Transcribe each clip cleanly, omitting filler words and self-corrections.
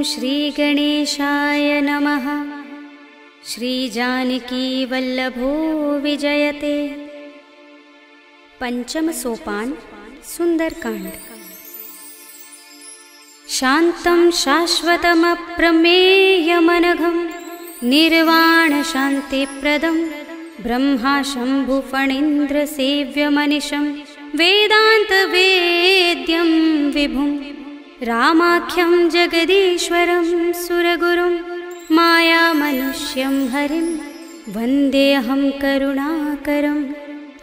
श्रीगणेशाय नमः। श्रीजानकीवल्लभो विजयते। पंचम सोपान सुंदरकांड। शांतं शाश्वतमप्रमेयमनघं निर्वाण शांतिप्रदं ब्रह्मा शंभुफणीन्द्र सेव्यमनिशं वेदांत वेद्यं विभुं रामाख्यं जगदीश्वरं सुरगुरुं मायामनुष्यं हरिं वन्देऽहं करुणाकरं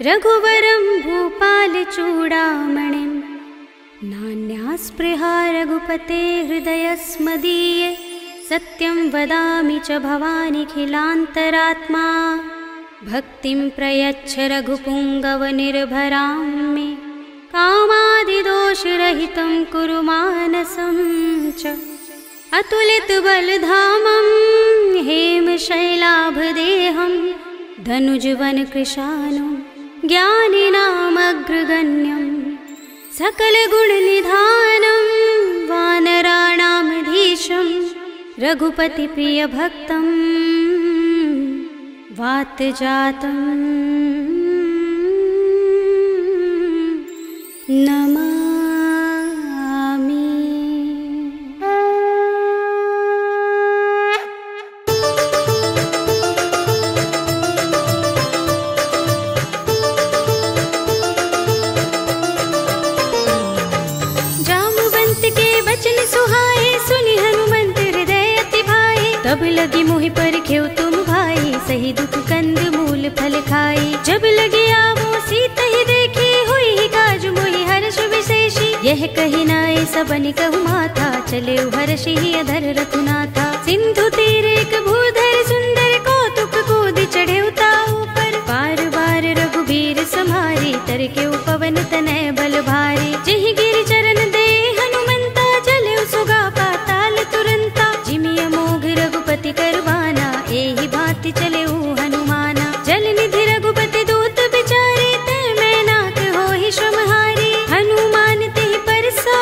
रघुवरं भूपालचूडामणिं। नान्या स्पृहा रघुपते हृदयस्मदीये सत्यं वदामि च भवानिखिलान्तरात्मा। भक्तिं प्रयच्छ रघुपुङ्गवनिर्भरां मे कामादिदोषरहितं कुरु मानसं च। अतुलितबलधामं हेमशैलाभदेहं धनुजवनकृशानं ज्ञानिनामग्रगण्यं सकलगुणनिधानं वानराणामधीशं रघुपतिप्रियभक्तं वातजातं नमामि। जामवंत के वचन सुहाए सुनि हनुमंत हृदय अति भाए। तब लगी मोहि परखेउ तुम भाई सही दुख कंद मूल फल खाई। जब लगी आवो सीता ही देखी हुई ही काज मोहि हर्ष विशेषी। यह कही नाय सबनि कहु माथा चले हर्षि ही अधर रघुनाथा। सिंधु तीर एक भूधर सुंदर कौतुक कूद चढ़े उताऊ पर। बार बार रघुबीर समारी तर के पवन तनय बल भारी। जिहि गिर चरण दे हनुमंता चले सुगा पाताल तुरंता। जिमि अमोघ रघुपति करवाना एहि भांति चले हनुमाना। जल निधि रघुपति दूत बिचारे ते मैं नाक होहि श्रमहारी। हनुमान तेहि परसा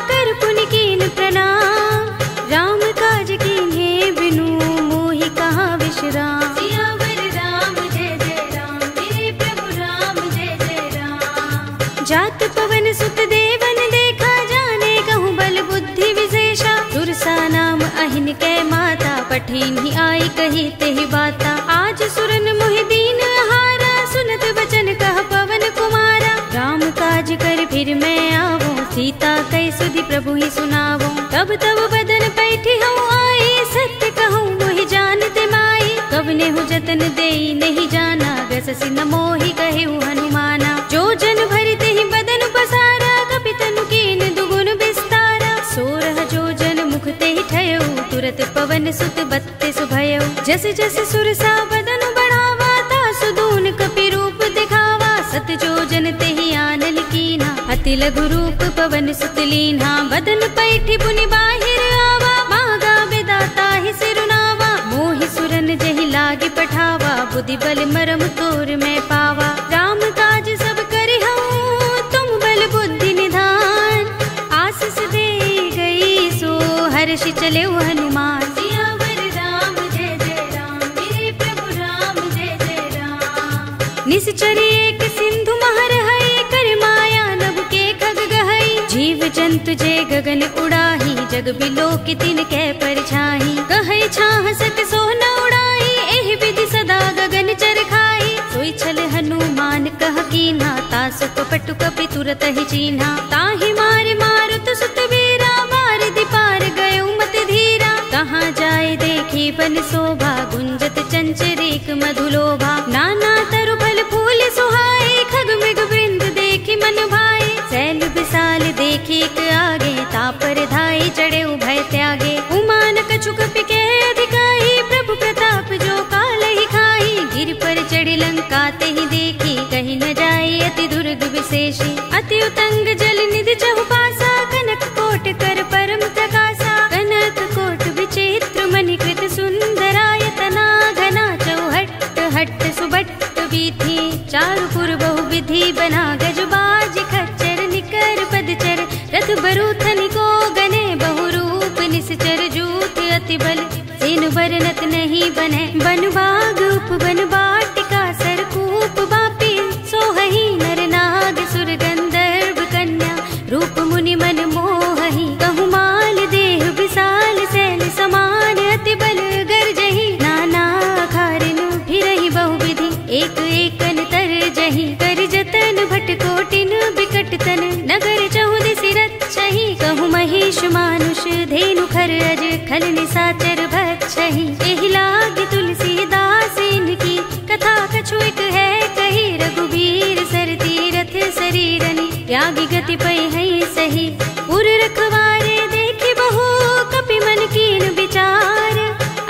कर पुनि कीन प्रणाम। राम काज कीन्हे बिनु मोहि कहाँ विश्राम। सियावर राम जय जय राम मेरे प्रभु राम जय जय राम। जात पवन सुत देवन देखा जाने कहूँ बल बुद्धि विशेषा। सुरसा नाम अहिन कै माता पठिन ही आई कही तेहि बाता। आज सुरन मोहि दीन हारा सुनत बचन कह पवन कुमारा। राम काज कर फिर मैं आवो सीता कै सुधि प्रभु ही सुनावो। तब तब बदन पैठी हूँ आई सत्य कहूँ मोहि जानते माई। कवने हूँ जतन देई नहीं जाना गससि न मोहि कहेउ हनुमाना। जो जन भरि तेहि बदन पसारा कपितनु कीन दुगुन विस्तारा। सोरह जो जन मुख तेहि ठयउ तुरत पवन सुत बत्तीस भयउ। जस जस सुरसा बदन बढ़ावा तासु दून कपि रूप दिखावा। सत जो जन तेहि आनल कीना अति लघु रूप पवन सुत लीन्हा। बदन पैठी पुनि बाहिर आवा मागा विदाता ही सिरुनावा। मोहि सुरन जहि लागे पठावा बुद्धि बल मरम तोर में पावा। राम काज सब करिहउँ तुम बल बुद्धि निधान। आशीष दे गई सो हर्षि चले हनुमान। सियावर राम जय जय राम मेरे प्रभु राम जय जय राम। निश्चर एक सिंधु महर हई कर माया नभ के खग गहई। जीव जंतु जे गगन उड़ाही जग बिलो के तिन कै परछाई। कहै छाह सक सो न उड़ाई एहि विधि सदा गगन चर खाई। सोई छल हनुमान कह कीन्हा तासु कपटु कपि तुरत ही चीन्हा। ताहि मारे मारुत सुत वीरा बारिधि पार गयो मत धीरा। कहाँ जाए देखी बन शोभा गुंजत चंचरीक मधुलोभा। नाना तरु फल फूल सुहाए खग मृग वृंद देखी मन भाए। सैल विशाल देखी एक आगे तापर धाई चढ़े भय त्यागे। उमान कछु कपि के अधिकाई प्रभु प्रताप जो काल ही खाई। गिर पर चढ़ी लंका तेहि देखी कहीं न जाए अति दुर्ग विशेषी। अति उतंग जल निधि चहुपासा कनक कोट कर परम प्रकाशा। कनक कोट विचित्र मणिकृत सुंदरायतना घना। चौहट्ट हट्ट सुबट्ट वीथि चारुपुर बहु विधि बना। गजबाज खच्चर निकर पदचर रथ बरूथनि को गने बहु रूप निश्चर जो। ही बने। बन बाग उपवन वाटिका सरकूप बापी सोहही नर नाग सुर गंधर्व कन्या रूप मुनि मन मोहही। कहु माल देह विशाल सैल समान अति बल गर्जही। नाना खारिनु फिरहि बहुविधि एक एकन तरजही। कर जतन भट कोटिन बिकट तन नगर चहुदिसि रक्षहि। कहु महिष मानुष धेनु खर अज खल निसाचर भक्षहि। एहि लाग तुलसीदास इनकी कथा कछु एक है कही। रघुबीर सर तीरथ शरीरनि त्यागी गति पै है सही। उर रखवारे देखि बहु कपि मन कीन विचार।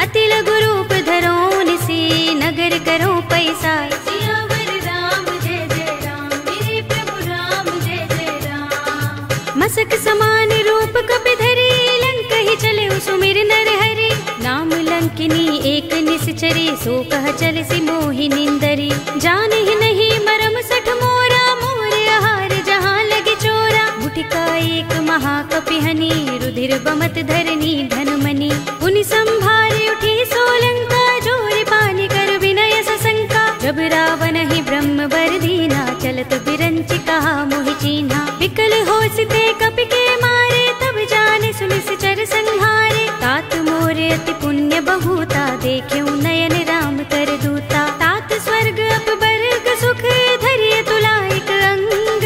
अति लघु रूप धरो निसी नगर करो पैसार। सियावर राम जय जय राम मेरे प्रभु राम जय जय राम। मसक समान रूप कपि धरी लंक ही चले सुमिर नर हरि। नाम लंकिनी एक निश्चरी सो कह चल सी मोहि निंदरी। जान ही नहीं मरम सठ मोरा मोर आहार जहाँ लगे चोरा। मुटिका एक महाकपिहनी रुधिर बमत धरनी धनमनी। उनि संभारे उठी सोलंका जोर पानी कर विनय सशंका। जब रावण ही ब्रह्म बर दीना चलत बिरंच कहा मोहि चीन्हा। विकल होसिते कपि के मारे तब जाने सुनिस चर संहारे। तात मोरे अति पुण्य बहुता देख्यु नयन राम कर दूता। तात स्वर्ग अपवर्ग सुख धरिय तुला एक अंग।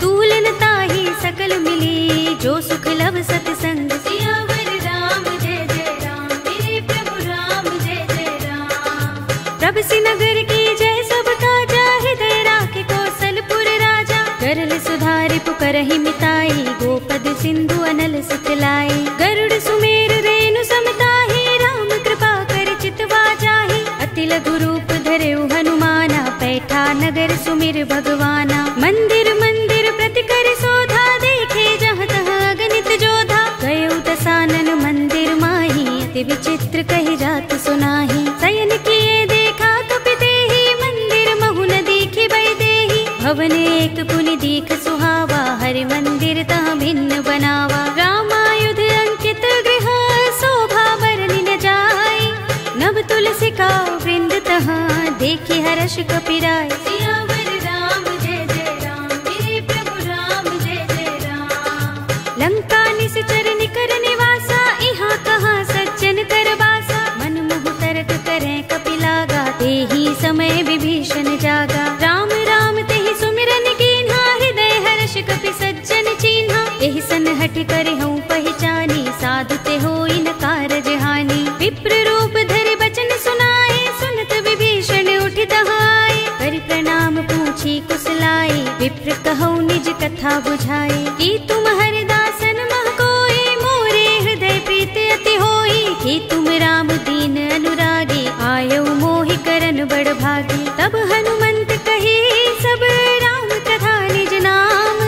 तूलन ताहि सकल मिली जो सुख लब सतसंग। सियावर राम जय जय राम मेरे प्रभु राम जय जय राम। प्रभ सि नगर की जय सब काजा हृदय राखे कौशलपुर राजा। करल सुधारि पुकरहि मिताई गोपद सिंधु अनल सुतलाई। गरुड़ सुमेर रेणु समताहि राम कृपा कर चितवा जाहि। अति लघु रूप धरेउ हनुमाना पैठा नगर सुमिर भगवाना। मंदिर मंदिर प्रति कर शोधा देखे जहाँ तहाँ अगणित जोधा। गयउ दसानन मंदिर माही अति विचित्र कहि जात सुनाही। शयन किए देखा कपि तेहि मंदिर महु न दीखि बै देहि। भवन एक पुनि दीख सुहावा हरि मंदिर तह भिन्न बनावा। रामायुध अंकित गृह शोभा बरनि न जाय। नव तुलसी का वृंद तहाँ देखि हर्ष कपिराय। सियावर राम जय जय राम मेरे प्रभु राम जय जय राम। लंका निश्चर निकर निवासा इहाँ कहाँ सज्जन कर बासा। मन मोह तर्क करें कपि लागा तेहि समय विभीषण जागा। राम राम तेहि सुमिरन कीन्हा हृदय हर्ष कपि सज्जन चीन्हा। एहि सन हठि करे हूँ पहचानी साधु ते होई न कारज हानि। विप्र रूप धरि बचन सुनाए सुनत विभीषण उठि दहाए। करि प्रणाम पूछी कुशलाई विप्र कहौ निज कथा बुझाए। कि तुम हरिदासन मह कोई मोरे हृदय प्रीति अति होई। कि तुम राम दीन अनुरागी आयौ मोहि करन बड़ भागी। तब हनुमंत कही सब राम कथा निज नाम।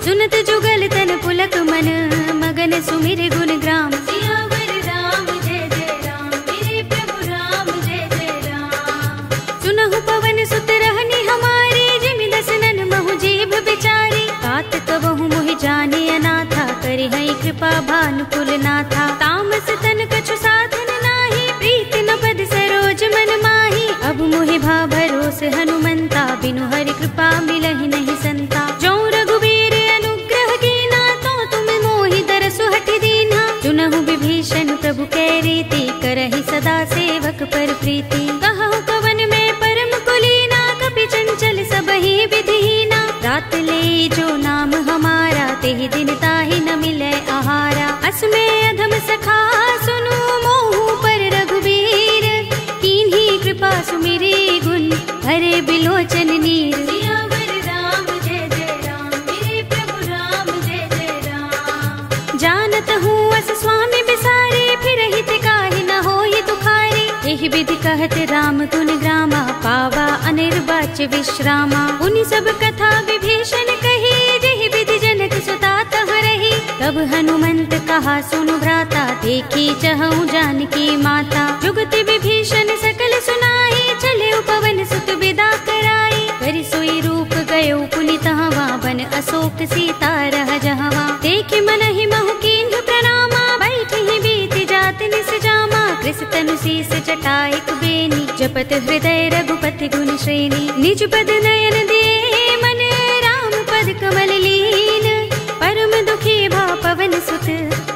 सुनत जुगल तन पुलक मन मगन सुमिर गुण ग्राम। सियावर राम जय जय राम मेरे प्रभु राम जय जय राम। सुनहु पवन सुत रहनी हमारी जिमि दसनन महु जीभ बिचारी। तात कबहु मोहि जाने अनाथा करि हई कृपा भानुकुल नाथा। तामस तन कछु साधन नाही प्रीति न पद सरोज मन माही। अब मोहि भा भरोस हनुमंता बिनु हरि कृपा मिलहि नहीं संता। जो रघुबीर अनुग्रह कीना तो तुम मोहि दरसु हठि दीन्हा। चुनहु विभीषण प्रभु कै रीति करहि सदा सेवक पर प्रीति। कहु कवन में परम कुलीना कपि चंचल सबहि विधिहीना। रात ले जो नाम हमारा तेहि दिन ताहि न मिलै आहारा। अस्मे अधम सखा सुनु मोहु पर रघुबीर। कीन्ही कृपा सुमिरी गुण हरे बिलोचन नीर। सियावर राम जय जय राम मेरे प्रभु राम जय जय राम। जानत हूँ अस स्वामी बिसारे फिर हित काहि न होई दुखारी। एहि विधि कहत राम गुण ग्रामा पावा अनिर्वाच्य विश्रामा। उनि सब कथा विभीषण कही जेहि विधि जनक सुता तह रही। तब हनुमंत कहा सुनु भ्राता देखी चहु जानकी माता। जुगति विभीषण सकल सुनाई चले पवन सुत विदा कराई। करि सोई रूप गयो पुनि तहवा बन अशोक सीता रह जहवा। देखि मन ही महु कीन्ह प्रणामा बैठहि बीति जात निस जामा। कृष तनु शीस जटा तायक बेनी, जपत हृदय रघुपति गुण श्रेणी। निज पद नयन दिए मन राम पद कमल लीन, परम दुखी भा पवन सुत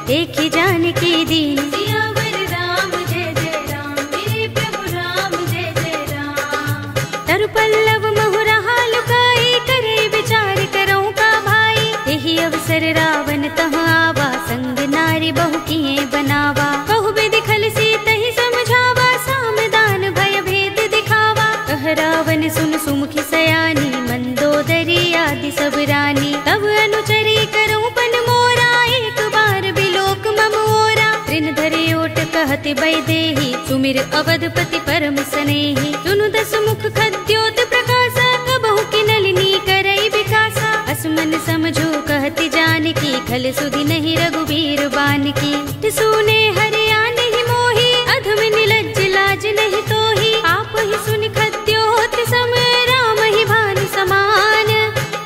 देखि जानकी दीन। सियावर राम जय जय राम, मेरे प्रभु राम जय जय राम। तरु पल्लव महुरहा लुकाई, करे विचार करो का भाई। यही अवसर रावण तहाँ आवा, संग नारी बहु किए बनावा। कहु विधि खल सीतहि समझावा, सामदान भय भेद दिखावा। कह रावण सुन सुमुखी सयानी, मंदोदरी आदि सब रानी। तब अनुचरी करूं पन मोरा, एक बार बिलोक मम ओरा। तृण धरे ओट कहति वैदेही, सुमिर अवधपति परम स्नेही। सुनु दस मुख खद्योत प्रकाशा, कबहु की नलिनी करई विकासा। असमन समझो कहति जानकी, खल सुधि नहीं रघुबीर बानकी। सुने हरिया नहीं मोही, अधम निलज्ज लाज नहीं तोही। आप ही सुनि खद्योत सम, राम ही भानु समान।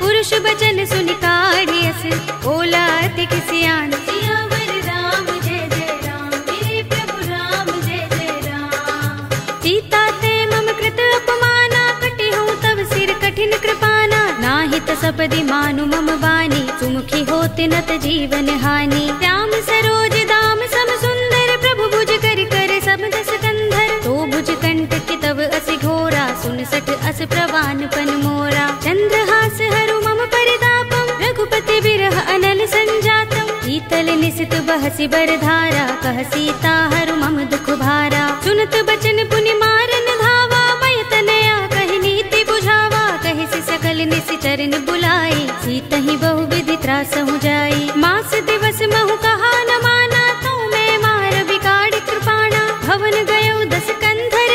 पुरुष बचन सुनि काढ़ियस, बोला अति सियान। सियावर राम जय जय राम, मेरे प्रभु राम जय जय राम। सीता ते मम कृत अपमाना, कटे हूँ तब सिर कठिन कृपाना। नाहित सपदि मानु मम बानी, सुमुखी होत नत जीवन हानि। श्याम सरोज दाम सम सुंदर, प्रभु भुज कर कर सब दस कंधर। तो भुज कंटक तब असि घोरा, सुन सठ अस प्रवान पन मोरा। चंद्रहास हरु मम परितापम, रघुपति बिरह अनल संजातम। शीतल निसित बहसि बरधारा, कह सीता हरु मम दुख भारा। सुनत बचन पुनि मारन धावा, मय तनया कहि नीति बुझावा। कहि सि सकल निसि चरण बुलाई, सीतहि बहु विधि त्रासहु जाई। मास दिवस महु कहा न माना, तो मैं मार बिगाड़ कृपाणा। भवन गयो दस कंधर,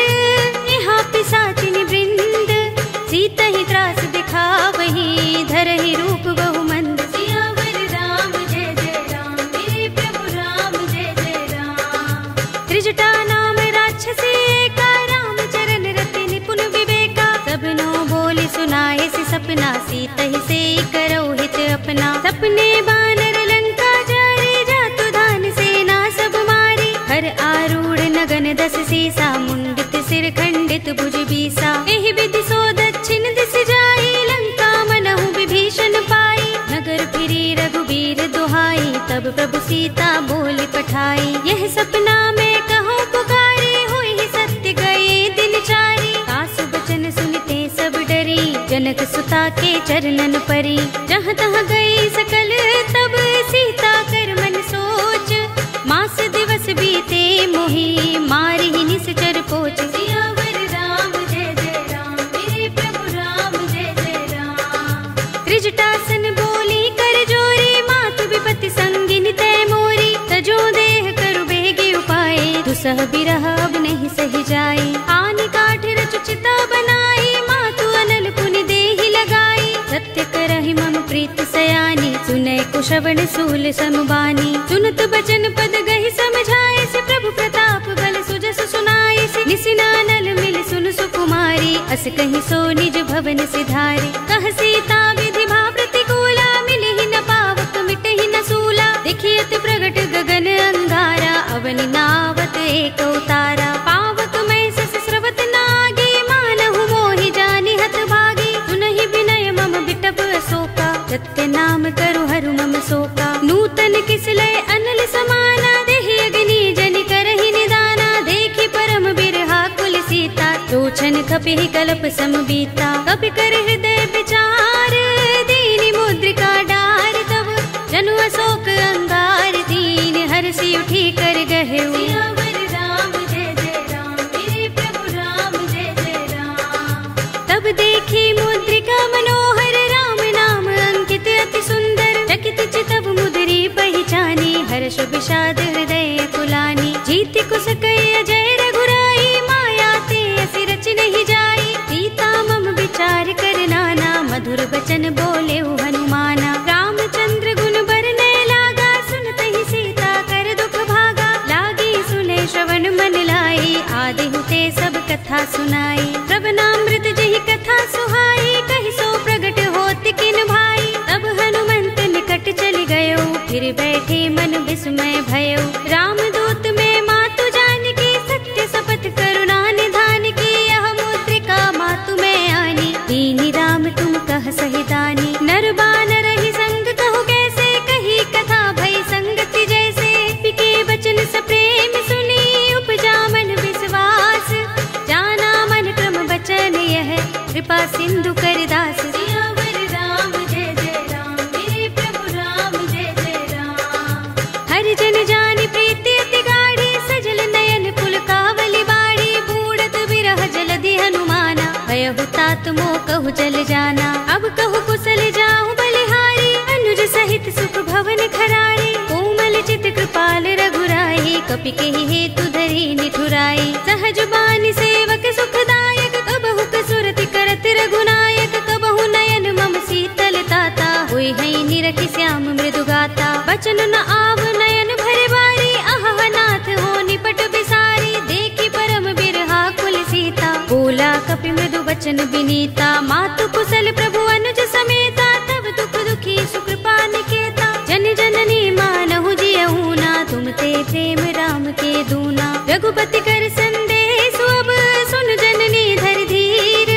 यहाँ पिशाचिनी वृंद। सीतहि त्रास दिखावही, धरहि रूप बहु मंद। सियावर राम जय जय राम, मेरे प्रभु राम जय जय राम। त्रिजटा नाम राक्षसी एका, राम चरण रति निपुण विवेका। सबनो बोली सुनाए सि सपना, सीतहि से करो हित अपना। सपने बानर लंका जारी, जातु धान सेना सब मारी। हर आरूढ़ नगन दस सीसा, मुंडित सिर खंडित भुज बीसा। एहि विधि सो दक्षिण दिस जाई, लंका मनहु विभीषण पाई। नगर फिरी रघुबीर दुहाई, तब प्रभु सीता बोली पठाई। यह सपना में कहूँ पुकारी, हुई सत्य गए दिन चारी। सासु बचन सुनते सब डरी, जनक सुता के चरणन परी। जहाँ तहाँ गई सकल तब सीता कर मन सोच। मास दिवस बीते मोही, मारी ही निश्चर पोच। सियावर राम जय जय राम, मेरे प्रभु राम जय जय राम। त्रिजटासन बोली कर जोरी, मातु विपत्ति संगिनी तय मोरी। तजो देह करु बेगे उपाय, दुसह बिरह अब नहीं सही जाए। आन काठ रचु चिता बनाई, मातु अनल पुनि देहि लगाई। सत्य करहि मम प्रीत सयानी, सुनै कुशवण सूल समबानी। सुनत बचन पद गहि समझाए, से प्रभु प्रताप बल सुजस सुनाए। से निसिनानल मिल सुन सुकुमारी, अस कहि सो निज भवन सिधारे। कह सीता विधि भा प्रतिकूला, मिलि ही न पावक मिटहि न सूला। देखियत प्रगट गगन अंगारा, अवनि नावत एक उतारा। पावक मैं सस स्रवत नागी, मानहु मोहि जानि हत भागी। सुनहि विनय मम बिटप अशोका, सत्य नाम करु हरु मम शोका। नूतन किसलय अनल समाना, देहि अग्नि जनि करहि निदाना। देखि परम बिरहा कुल सीता, लोचन खपिहि कल्प सम बीता। कपि कर हृदय विचार, दीनि मुद्रिका डार। तब जनु अशोक अंगार, दीन हर्षि उठी कर गहेउ। सियावर राम जय जय राम, मेरे प्रभु राम जय जय राम। तब देखी मुद्रिका मनोहर, राम नाम अंकित अति सुंदर। चकित चितव मुद्री पहचानी, हर्ष विषाद हृदय कुलानी। जीति कुस कई अजय रघुराई, माया ते असि रच नहीं जाई। सीता मम विचार कर नाना, मधुर बचन बोले हनुमाना। रामचंद्र गुण बरनय लागा, सुनतहि सीता कर दुख भागा। लागी सुने श्रवण मन लाई, आदि हुते सब कथा सुनाई। श्रवणामृत जहि कथा सुहाई, कहि सो प्रगट होत किन भाई। तब हनुमंत निकट चल गयो, फिर बैठे मन विस्मय भयो। रामदूत में मातु जानकी, सत्य शपथ करुणा तात मो कहु जल जाना। अब कहु कुशल जाऊं बलिहारी, अनुज सहित सुख भवन खरारी। कोमल चित कृपाल रघुराई, कपि केहि हेतु धरी निठुराई। सहज बानी सेवक सुखदायक, कबहु कसुरति करत रघुनायक। कबहु नयन मम शीतल ताता, होय है निरखि श्याम मृदु गाता। बचन न आव नयन भरे बारी, अहह नाथ हो निपट बिसारी। देखि परम बिरहा कुल सीता, बोला कपि मृदु वचन विनीता। मातु कुशल प्रभु अनुज समेता, तब दुख दुखी सुकृपा निकेता। जन जननी मानहु जियहु ना, तुम ते प्रेम राम के दूना। रघुपति कर संदेश अब सुन जननी धर धीर।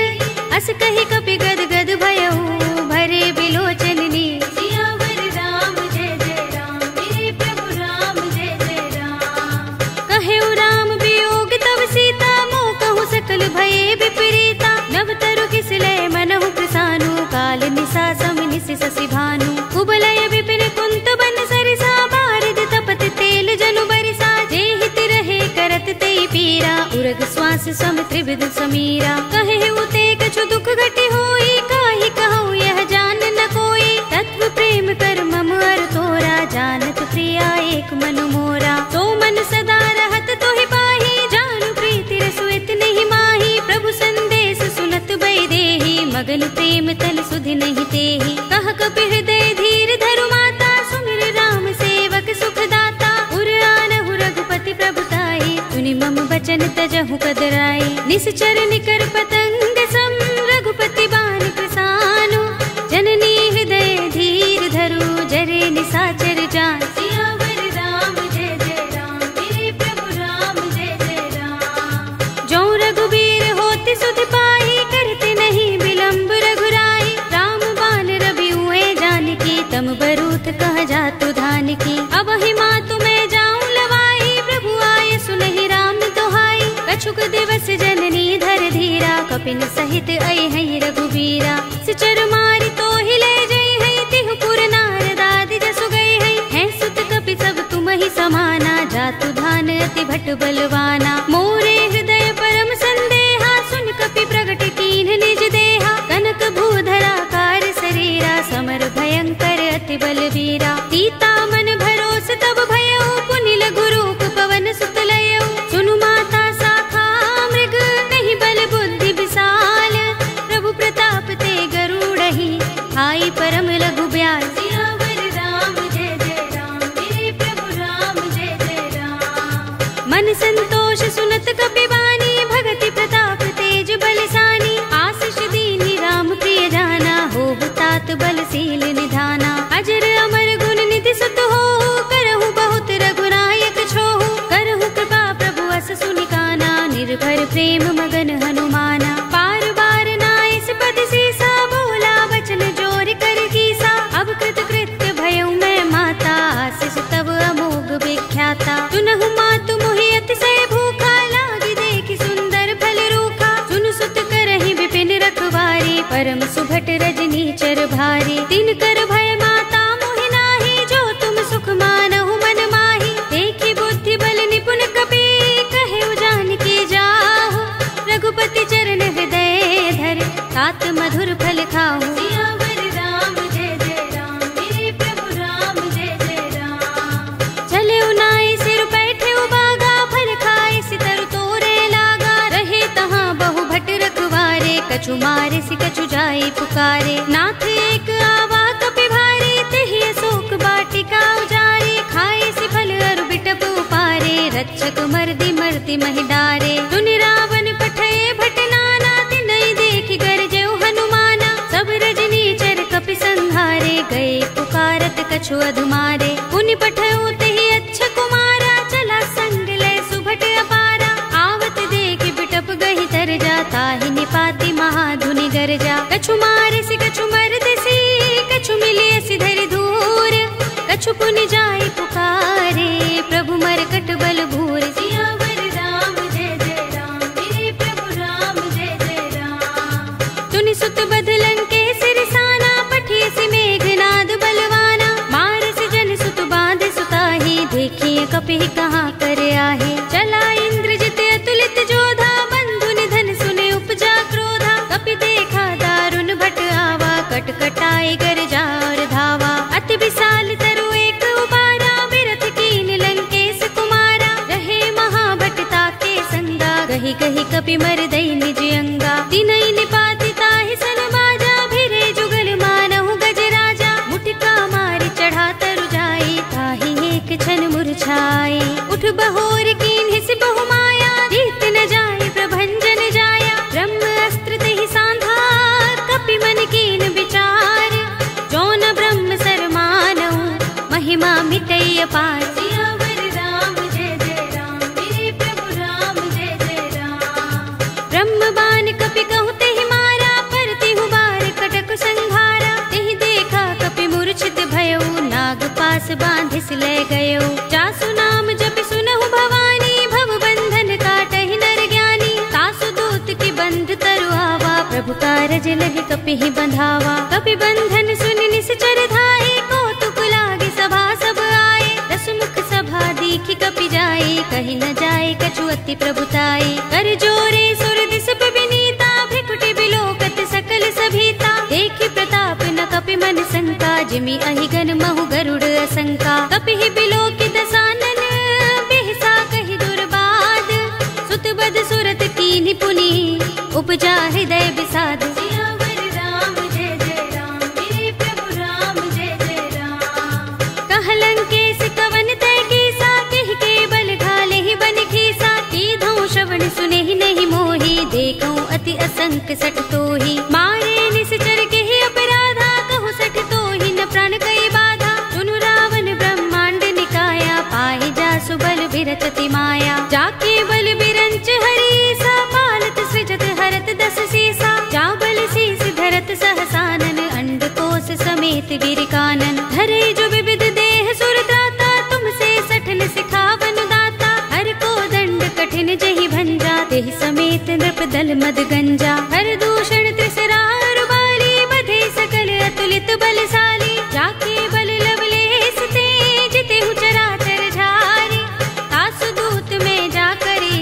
अस कहि कपि गद गद भयहु, भरे बिलोचन नीर। सियावर राम जय जय राम, मेरे प्रभु राम जय जय राम। कहेउ राम वियोग तब सीता, मोह कहु सकल भये विपरीता। नव तरु किसलय मनहु प्रसानु, काल निसा सम निसि शशि भानु। कुबलय विपिन कुंत बन सरिसा, बारिद तपत तेल जनु बरिसा। जे हित रहे करत तेई पीरा, उरग श्वास सम त्रिविध समीरा। कहे उते कछु दुख घटी होई, काहि कहूँ यह जान न कोई। तत्व प्रेम कर मम अर तोरा, जानत प्रिया एक मनु मोरा। तो मन सदा रहत तोहि पाही, जानु प्रीति रसु इतहि माही। प्रभु संदेश सुनत भय देहि, मगन प्रेम तल सुधि नहीं तेहि। कह कपि हृदय धीर धरु माता, सुमिर राम सेवक सुख दाता। उर आनहु रघुपति प्रभुताई, सुनि मम वचन तजहु कदराई। निश्चर निकर पतंग सम, रघुपति बान प्रसानु। जननी हृदय धीर धरु, जरे निसाचर जान। सियावर राम जय जय राम, मेरे प्रभु राम जय जय राम। जो रघुबीर होति सुध पाई, करते नहीं विलंब रघुराई। राम बान रवि हुए जानकी, तम बरूथ कह जातु धान की। अब ही मातु मैं जाऊं लवाई, प्रभु आए सुनहि राम दोहाई। कछुक दिवस जननी धर धीरा, कपिन सहित अय है रघुबीरा। सिचर मारि तो ही ले जई है, तिहु पुर नारद आदि जसु गई है। हैं सुत कपि सब तुम ही समाना, जातु धान अति भट बलवाना। मोरे हृदय परम संदेहा, सुन कपि प्रगट कीन्ह निज देहा। कनक भूधरा कार शरीरा, समर भयंकर अति बलवीरा। सीता मन भरोस तब भयउ, पुनि लघु रूप पवन सुत लयउ। सुनु माता साखा मृग, नहीं बल बुद्धि विशाल। प्रभु प्रताप ते गरुड़हि, हाई परम लघु ब्याल। सियावर राम जय जय राम, मेरे प्रभु राम जय जय राम। मन संतोष सुनत कपि बानी, भगति प्रताप तेज बलसानी। आशीष दीनि राम प्रिय जाना, होहु तात बलशील निधाना। अजर अमर गुण निधि सुत हो, करहु बहुत रघुनायक छोहु। करहु कृपा प्रभु अस सुनि काना, निर्भर प्रेम मगन हनुमाना। बार बार नाइस पद सीसा, बोला वचन जोर कर कीसा। अब कृत कृत्य भयउ मैं माता, आशीष तब अमोघ विख्याता। सुनहु मातु मोहि अतिशय भूखा, लागी देखि सुंदर फल रूखा। सुन सुत करहि विपिन रखवारी, परम सुभट रजनी चर भारी। तिन कर भय माता मोहि नाही, जो तुम सुख मानहु मन माही। देखि बुद्धि बल निपुण कपि, कहेउ जानकी जाहु। रघुपति चरण हृदय धर, तात मधुर फल खाहु। सियावर राम जय जय राम, मेरे प्रभु राम जय जय राम। चले उनाई सिर बैठे उबागा, फल खाए सितर तोरे लागा। रहे तहाँ बहु भट रखवारे, कछु मारे सि कछु जाई पुकारे। नाथ एक आवा कपि भारी, तेहि अशोक बाटिका उजारी। खाए सि फल अरु बिटप उपारे, रक्षक मर्दि मर्दि महि डारे। सुनि रावण पठये भट नाना, तिनहि देखि गरजेउ हनुमाना। सब रजनी चर कपि संहारे, गए पुकारत कछु अधुमारे। पुनि पठयउ तेहि अच्छा कुमारा, चला संग लय सुभट अपारा। आवत देखि बिटप गहि तर जा, ताहि निपाति महाधुनि गरजा। कछु मारे सि कछु मर्द सी, कछु मिलिय सि धरि धूर। कछु पुनि जाई पुकारे, प्रभु मरकट बल भूर। सियावर राम जय जय राम, मेरे प्रभु राम जय जय राम। तुनि सुत बदलन के सिरसाना, पठिय सि मेघनाद बलवाना। मार सि जन सुत बांध सुताही, देखिए कपि कहाँ कर आहे। चला इंद्रजित अतुलित जोधा, बंधु निधन सुने उपजा क्रोधा। कपि देख कही कही कपि मर दई निज अंगा। तिनई निपाति ताहि सन बाजा, भिरे जुगल मानहु गज राजा। मुटिका मारि चढ़ा तरु जाई, ताहि एक क्षण मुरझाई। उठ बहोर कीन्हि सि बहु माया, जीत न जाय प्रभंजन जाया। ब्रह्म अस्त्र तेहि सांधा, कपि मन कीन विचार। जो न ब्रह्म सर मानहु, महिमा मिटई अपार। सियावर राम जय जय राम, मेरे प्रभु राम जय जय राम। ब्रह्म बाण कपि कहु तेहि मारा, परतिहु बार कटक संघारा। तेहि देखा कपि मूर्छित भयउ, नाग पास बांधिस ले गयउ। जासु नाम जपि सुनहु भवानी, भव बंधन काटहि नर ज्ञानी। तासु दूत की बंध तरु आवा, प्रभु कारज लहि कपिहि बंधावा। कपि बंधन सुनि निश्चर धाये, कौतुक लागे सभा सब आए। दस मुख सभा दीखि कपि जाए, कहि न जाए कछु अति प्रभुताई। कर जोरे सुर दिस विनीता, भ्रिकुटि बिलोकत सकल सभीता। देखि प्रताप न कपि मन शंका, जिमि अहिगन महु गरुड़ असंका। कपिहि बिलोकि दसानन, बिहसा कहि दुर्बाद। सुत बद सुरत कीन्हि पुनि, उपजा हृदय विषाद। सियावर राम जय जय राम, मेरे प्रभु राम जय जय राम। कहलंकेश कवन तय कीसा, किहि के बल घाले ही बन खीसा। कीधौ श्रवण सुनेहि नहीं मोहि, देखौ अति असंक सठ तोहि। मारे निश्चर केहि अपराधा, कहु सठ तोहि न प्राण कई बाधा। सुनु रावण ब्रह्मांड निकाया, पाहि जासु बल बिरत अति माया। जाके बल बिरंच हरीसा, पालत सृजत हरत दस सीसा। जा बल शीस धरत सहसानन, अंडकोश समेत गिर कानन। धरे जो विविध देह सुर त्राता, तुमसे सठन सिखावन दाता। हर को दंड कठिन जहि भंजा, तेहि समेत नृप दल मद गंजा। हर दूषण त्रिसरा बाली, बधे सकल अतुलित बलशाली। जाके बल लवलेश ते, जितेहु चराचर झारी। तासु दूत में जा करी,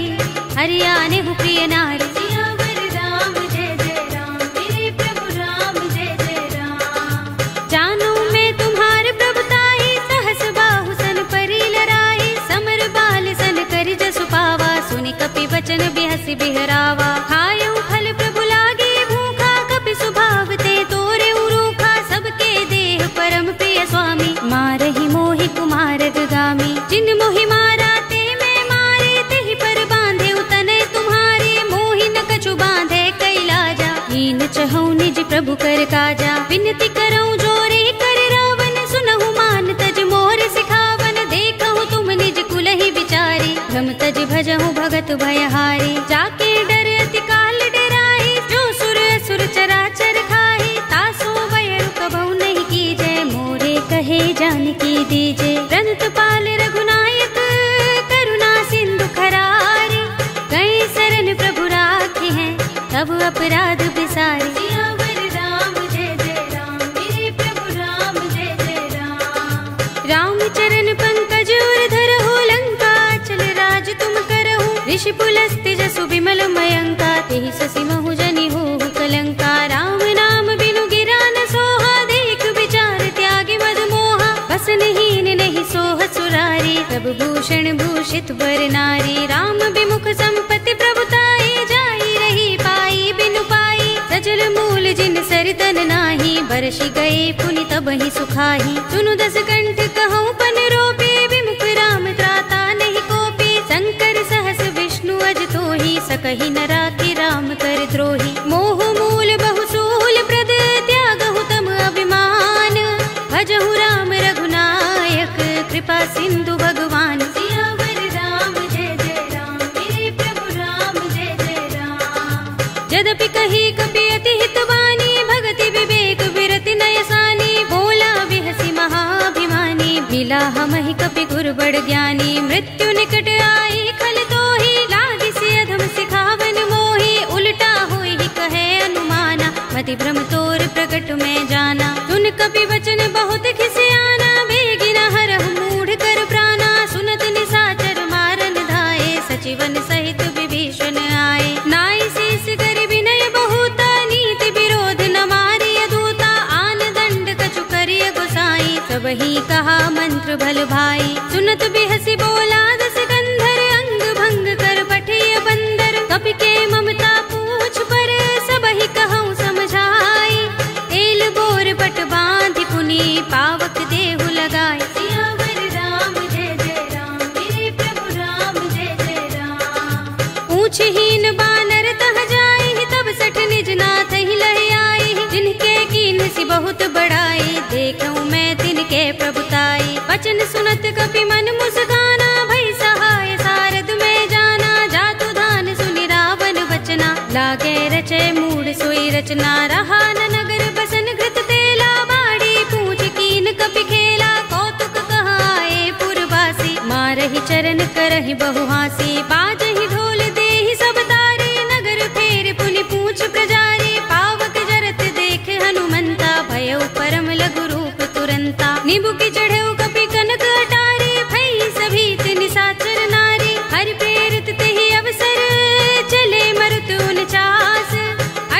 हरियाने हु प्रिय नारी। सियावर राम जय जय राम, मेरे प्रभु राम जय जय राम। जानो मैं तुम्हार प्रभुताई, सहस बाहु सन परी लराई। समर बाल सन करि जसु पावा, सुनि कपि वचन बिहसि बिहरावा। खायउ फल प्रभु लागे भूखा, कपि सुभाव ते तोरे रूखा। सबके देह परम प्रिय स्वामी, मारहि मोहि कुमार गामी। जिन मोहि मारा ते मैं मारे, तेहि पर बांधे तनय तुम्हारे। मोहि न कछु बांधे कैलाजा, हीन चहु निज प्रभु कर काजा। विनती करऊं जोरे कर रावण, सुनहु मान तज मोर सिखावन। देखहु तुम निज कुलहि विचारी, भ्रम तज भजहु भगत भयहारी। जाके डर अति काल डराई, जो सुर असुर चराचर खाई। तासो बयरु कबहु नहीं कीजै, मोरे कहे जानकी दीजे। रंत पाल रघुनायक, करुणा सिंधु खरारी। गए शरण प्रभु राखी हैं, तब अपराध बिसारी। सियावर राम जय जय राम, मेरे प्रभु राम जय जय राम। राम चरण पंकज उर धरहु, लंका चल राज तुम करहु। ऋषि पुलस्त्य जसु विमल मयंका, तेहि ससि महु जनि होहु कलंका। राम नाम बिनु गिरा न सोहा, देख विचार त्यागी मद मोहा। बसनहीन नहीं सोह सुरारी, प्रभु भूषण भूषित वर नारी। राम विमुख संपत्ति प्रभुताई, जाई रही पाई बिनु पाई। सजल मूल जिन सरितन नाही, बरषि गए पुनि तबहि सुखाही। सुनु दस कंठ कहूँ पन रोपी, विमुख राम त्राता नहीं कोपी। शंकर सहस विष्णु अज तोहि, सकहि न राखि राम कर द्रोही। मोह मूल बहु सूल प्रद, त्यागहु तम अभिमान। भजहु राम रघुनायक, कृपा सिंधु भगवान। सियावर राम जय जय राम, मेरे प्रभु राम जय जय राम। यद्यपि कही कपि अति हितवानी, भगति विवेक विरति नयसानी। बोला बिहसि महाभिमानी, मिला हमहि कपि गुर बड़ ज्ञानी। मृत्यु निकट आई खल तोहि, लागी सि अधम सिखावन मोहि। उल्टा होई कहे अनुमाना, मति भ्रम तोर प्रकट में जाना। सुन कपि वचन बहुत खिसियाना, बेगिना हरहु मूढ़ कर प्राणा। सुनत निशाचर मारन धाये, सचिवन सहित विभीषण आए। नाई शीस कर विनय बहुता, नीति विरोध न मारिय दूता। आन दंड कछु करिय गोसाई, सबहि कहा मंत्र भल भाई। सुनत बिहसि बोला दस कंधर, अंग भंग कर पठिय बंदर। पूछहीन बानर तह जाई, तब सठ निज नाथ ही लह आई। जिनके कीन सी बहुत बड़ाई, देखूं मैं तिनके प्रभुताई। वचन सुनत कपि मन मुस्काना, भई सहाय सारद में जाना। जातु धान सुनि रावण वचना, लागे रचे मूढ़ सोई रचना। रहा न नगर बसन घृत तेला, बाड़ी पूछ कीन कपि खेला। कौतुक कहाए पुरवासी, मारहि चरण करहि बहु हासी। बाजहि ढोल देहि सब तारी, नगर फेर पुनि पूछ प्रजारी। पावक जरत देख हनुमंता, भयउ परम लघु रूप तुरंता। नीबू की चढ़ऊ कपि कनक अटारी, भई सभीत निशाचर नारी। हरि प्रेरित तेहि अवसर, चले मरुत 49।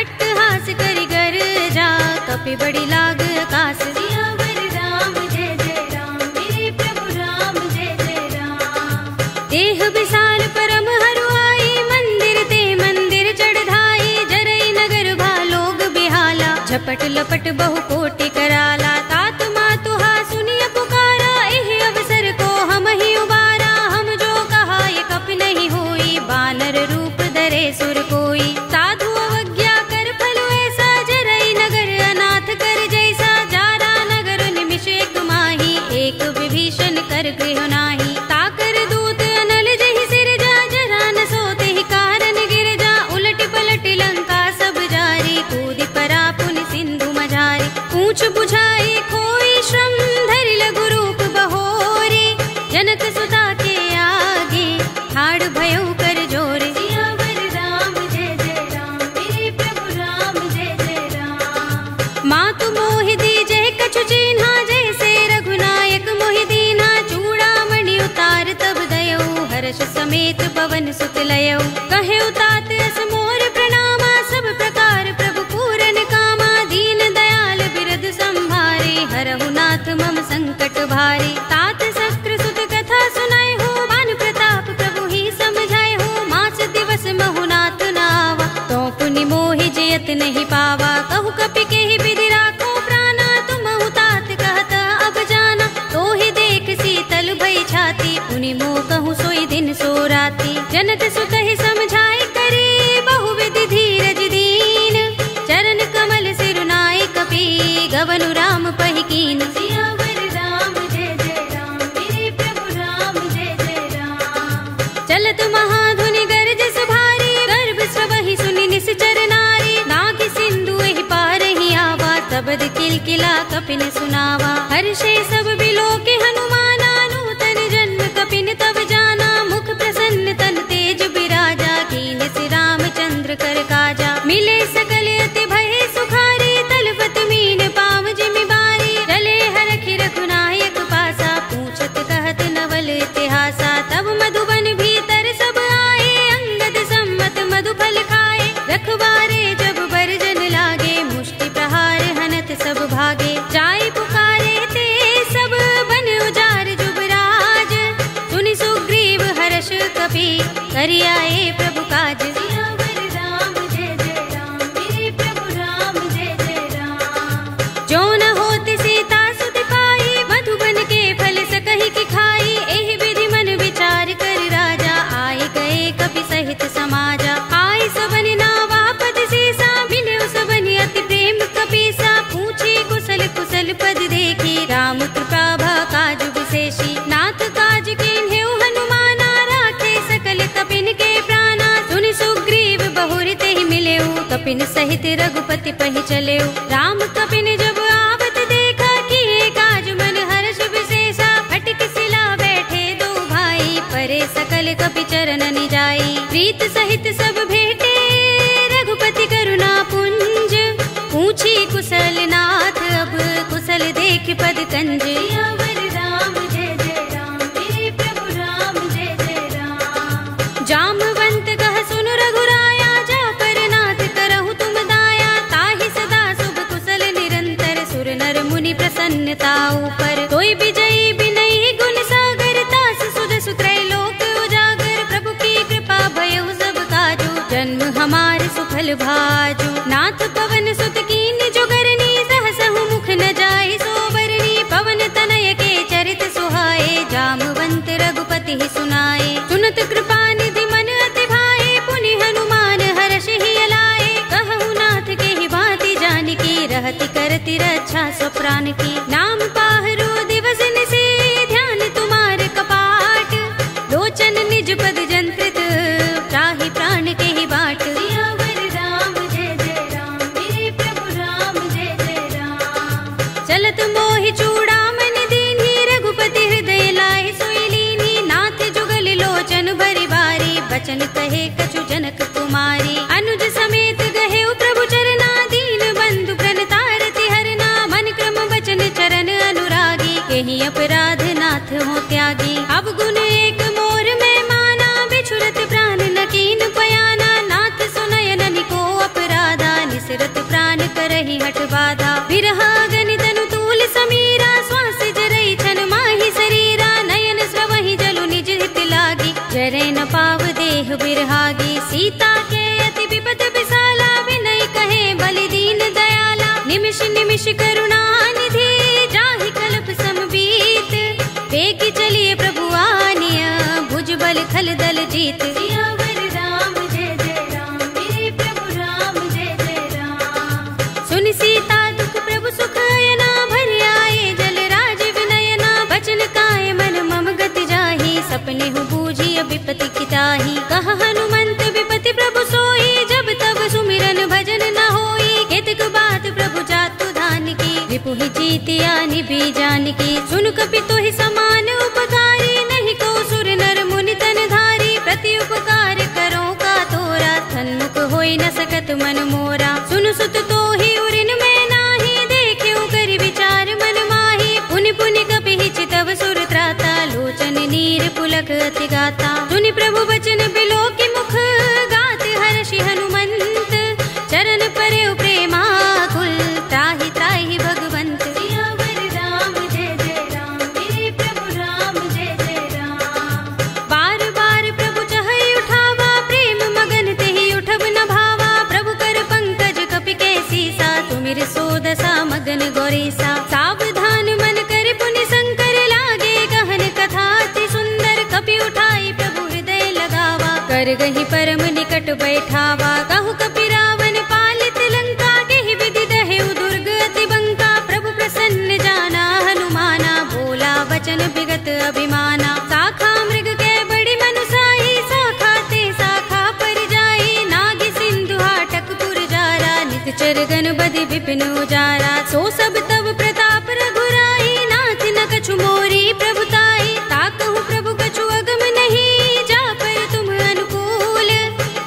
अट्टहास करि गर जा, कपि बड़ी लाग आकाश। सियावर राम जय जय राम, मेरे प्रभु राम जय जय राम। देह विशाल परम हरुआई, मंदिर ते मंदिर चढ़ाई। जरई नगर भालोग बिहाला, झपट लपट बहु कोटि कराला। तात मातुहा सुनिय पुकारा, एह अवसर को हम ही उबारा। हम जो कहा ये कपि नहीं होई, बानर रूप धरे सुर कोई। साधु अवज्ञा कर फल ऐसा, जरई नगर अनाथ कर जैसा। जारा नगर निमिष एक माही, एक विभीषण कर गृह नाही। ताकर दूत अनल जहि सिर जा, जरा न सोते ही कारण गिर जा। उलट पलट लंका सब जारी, कूदि परा पुनि सिंधु मझारी। पूछ बुझाई कोई श्रम, धरि लघु रूप बहोरी। जनक सुता के आगे, ठाड़ भयउ कर जोरे। सियावर राम जय जय राम, मेरे प्रभु राम जय जय राम। मातु मोहि दीजे कछु चिन्हा, जैसे रघुनायक मोहि दीन्हा। चूड़ामणि उतार तब दयऊ, हर्ष समेत पवन सुत लयऊ। कहे उतात अस मोर प्रणामा, सब प्रकार प्रभु पूरन कामा। दीन दयाल बिरद संभारे, हरहु नाथ मम संकट भारे। तात शस्त्र सुत कथा सुनाए हो, बान प्रताप प्रभु ही समझाए हो। मास दिवस महु नाथ नावा, तो पुनि मोहि जयत नहीं पावा। कहु कपि केहि विधि राखो प्राणा, तुमहु तात कहत अब जाना। तो ही देख शीतल भई छाती, पुनि मोह कहूँ सोई दिन सो राती। जनक सुत ही समझाए करी, बहु विधि धीरज दीन। चरण कमल सिरुनाए कपि, गवनु राम पहि कीन। सियावर राम जय जय राम, मेरे प्रभु राम जय जय राम। चलत महाधुनि गरजस भारी, गर्भ सबहि सुनि निश्चर नारी। नाग सिंधु एहि पार ही आवा, तबद किलकिला कपिन सुनावा। हर्षे सब बिलोके हनुमाना, नूतन जन्म कपिन तब जाना। मुख प्रसन्न तन तेज बिराजा, कीन सि रामचंद्र कर काजा। मिले सकल अति भय सुखारी, तलपत मीन पाव जिमि बारी। चले हरखि रघुनायक पासा, पूछत कहत नवल इतिहासा। तब मधुबन भीतर सब आए, अंगद सम्मत मधु फल खाए। रखवारे जब बरजन लागे, मुष्टि प्रहार हनत सब भागे। जाय पुकारे ते सब बन उजार जुबराज। सुनि सुग्रीव हर्ष कपि, करि आए प्रभु काज। सियावर राम जय जय राम, मेरे प्रभु राम जय जय राम। जो न होति सीता सुत पाई, मधुबन के फल सकहि की खाई। एहि विधि मन विचार कर राजा, आए गए कपि सहित समाजा। आय सबनि नावा पद सीसा, मिले सबनि अति प्रेम कपीसा। पूछी कुशल कुशल पद देखी, राम कृपा भा काज विशेषी। नाथ काज कीन्हेउ हनुमाना, राखे सकल कपिन के प्राणा। सुनि सुग्रीव बहुर तेहि मिलेउ, कपिन सहित रघुपति पहि चलेउ। राम कपिन जब आवत देखा, किए काज मन हर्ष विशेषा। फटिक सिला बैठे दो भाई, परे सकल कपि चरणनि जाई। प्रीत सहित सब भेटे, रघुपति करुणा पुंज। पूछी कुशल नाथ, अब कुशल देख पद कंज। सियावर राम जय जय राम, मेरे प्रभु राम जय जय राम। जामवंत कह सुन रघुराया, जा पर नाथ करहु तुम दाया। ताहि सदा शुभ कुशल निरंतर, सुर नर मुनि प्रसन्नता ऊपर। तोई विजयी बिनयी गुण सागर, तास सुध सुत्रय लोक उजागर। प्रभु की कृपा भयउ सब काजू, जन्म हमार सुफल भाजू। नाथ पवन सुत कीन जोगरनी, सहसहु मुख न जाय सोबरनी। पवन तनय के चरित सुहाए, जामवंत रघुपति ही सुनाए। सुनत कृपा निधि मन अति भाए, पुनि करती रक्षा स्वप्राण की। नाम पाहरो दिवस निसे ध्यान तुम्हारे कपाट, लोचन निज पद जंत्रित त्राहि प्राण के ही बाट। सियावर राम जय जय राम, मेरे प्रभु राम जय जय राम। चलत मोहि चूड़ामणि दीन्ही, रघुपति हृदय लाहि सोई लीन्ही। नाथ जुगल लोचन भरि बारी, बचन कहे कछु जनक कुमारी। अनुज समेत गहे प्रभु चरना, दीन बंधु प्रणतारति हरना। मन क्रम बचन चरण अनुरागी, केहि अपराध नाथ हो त्यागी। अब गुण एक मोर में माना, बिछुरत प्राण न कीन पयाना। नाथ सुनयन निको अपराधा, निसरत प्राण करहि हठ बाधा। बिरहा गनि तनु तूल समीरा, श्वास जरई छन माहि शरीरा। नयन स्रवहि जलु निज हित लागी, जरे न पाव देह बिरहागी। सीता के अति विपद विसाला, विनय कहे बलि दीन दयाला। निमिष निमिष करुणा निधि, जाहि कल्प समबीत। वेगी चलिए प्रभु आनिया, भुज बल खल दल जीत। सियावर राम जय जय राम, मेरे प्रभु राम जय जय राम। सुनि सीता दुख प्रभु सुख अयना, भरि आए जल राज विनयना। बचन काय मन मम गति जाहि, सपने हु बूझी विपति किताही। कहा हनुमंत विपति प्रभु सोई, जब तब सुमिरन भजन न होई। केतक बात प्रभु जातु धान की, रिपुहि जीतिया निभि जानकी। सुन कपि तोहि समान उपकारी, नहीं को सुर नर मुनि तन धारी। प्रति उपकार करो का तोरा, सन्मुख होई न सकत मन मोरा। सुन सुत तोहि उरिन में नाही, देखियो करि विचार मन माही। पुनि पुनि कपि चितव सुर त्राता, लोचन नीर पुलक अति गाता। सुनि प्रभु बचन बिलो की मुख, गात हर्षि हनुमंत। चरण परे प्रेमाकुल, त्राहि त्राहि भगवंत। सियावर राम जय जय राम, मेरे प्रभु राम जय जय राम। बार बार प्रभु चहई उठावा, प्रेम मगन तेहि उठब न भावा। प्रभु कर पंकज कपि के सीसा, तुमिर सोदसा मगन गौरीसा। सावधान मन कर पुनि शंकर, लागे गहन कथा अति सुंदर। कपि उठाई प्रभु हृदय लगावा, कर गहि परम निकट बैठावा। कहु कपि रावण पालित लंका, केहि विधि दहेउ दुर्ग अति बंका। प्रभु प्रसन्न जाना हनुमाना, बोला वचन विगत अभिमाना। शाखा मृग के बड़ी मनुसाही, शाखा ते शाखा पर जाई। नाग सिंधु हाटक पुर जारा, निकचर गन बदि विपिन उजारा। सो सब तब प्रताप रघुराई, नाथ न कछु मोरी प्रभुताई। ताकहु प्रभु कछु अगम नहीं, जा पर तुम अनुकूल।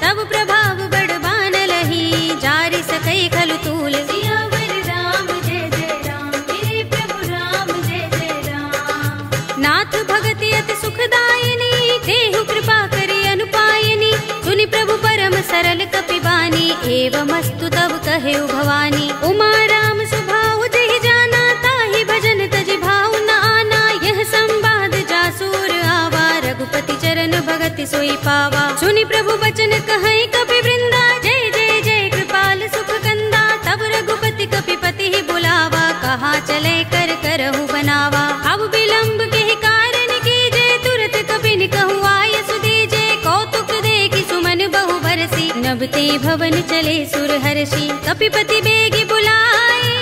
तब प्रभाव बड़ बानलहि, जारि सकई खलु तूल। सियावर राम जय जय राम, मेरे प्रभु राम जय जय राम। नाथ भगति अति सुखदायिनी, देहु कृपा करि अनुपायिनी। सुनि प्रभु परम सरल कपि बानी, एवमस्तु तब कहेउ भवानी। उमा राम सुभाउ जहि जाना, ताहि भजन तजि भाउ न आना। यह संवाद जासूर आवा, रघुपति चरण भगति सोई पावा। सुनि प्रभु बचन कहै कपि वृंदा, जय जय जय कृपाल सुख कंदा। तब रघुपति कपिपति ही बुलावा, कहा चले कर करहु बनावा। अब विलंब के कारण कीजे, तुरत कपिन कहु आय सुदीजे। कौतुक देखि सुमन बहु बरसी, नभते भवन चले सुर हर्षि। कपिपति बेगी बुलाए,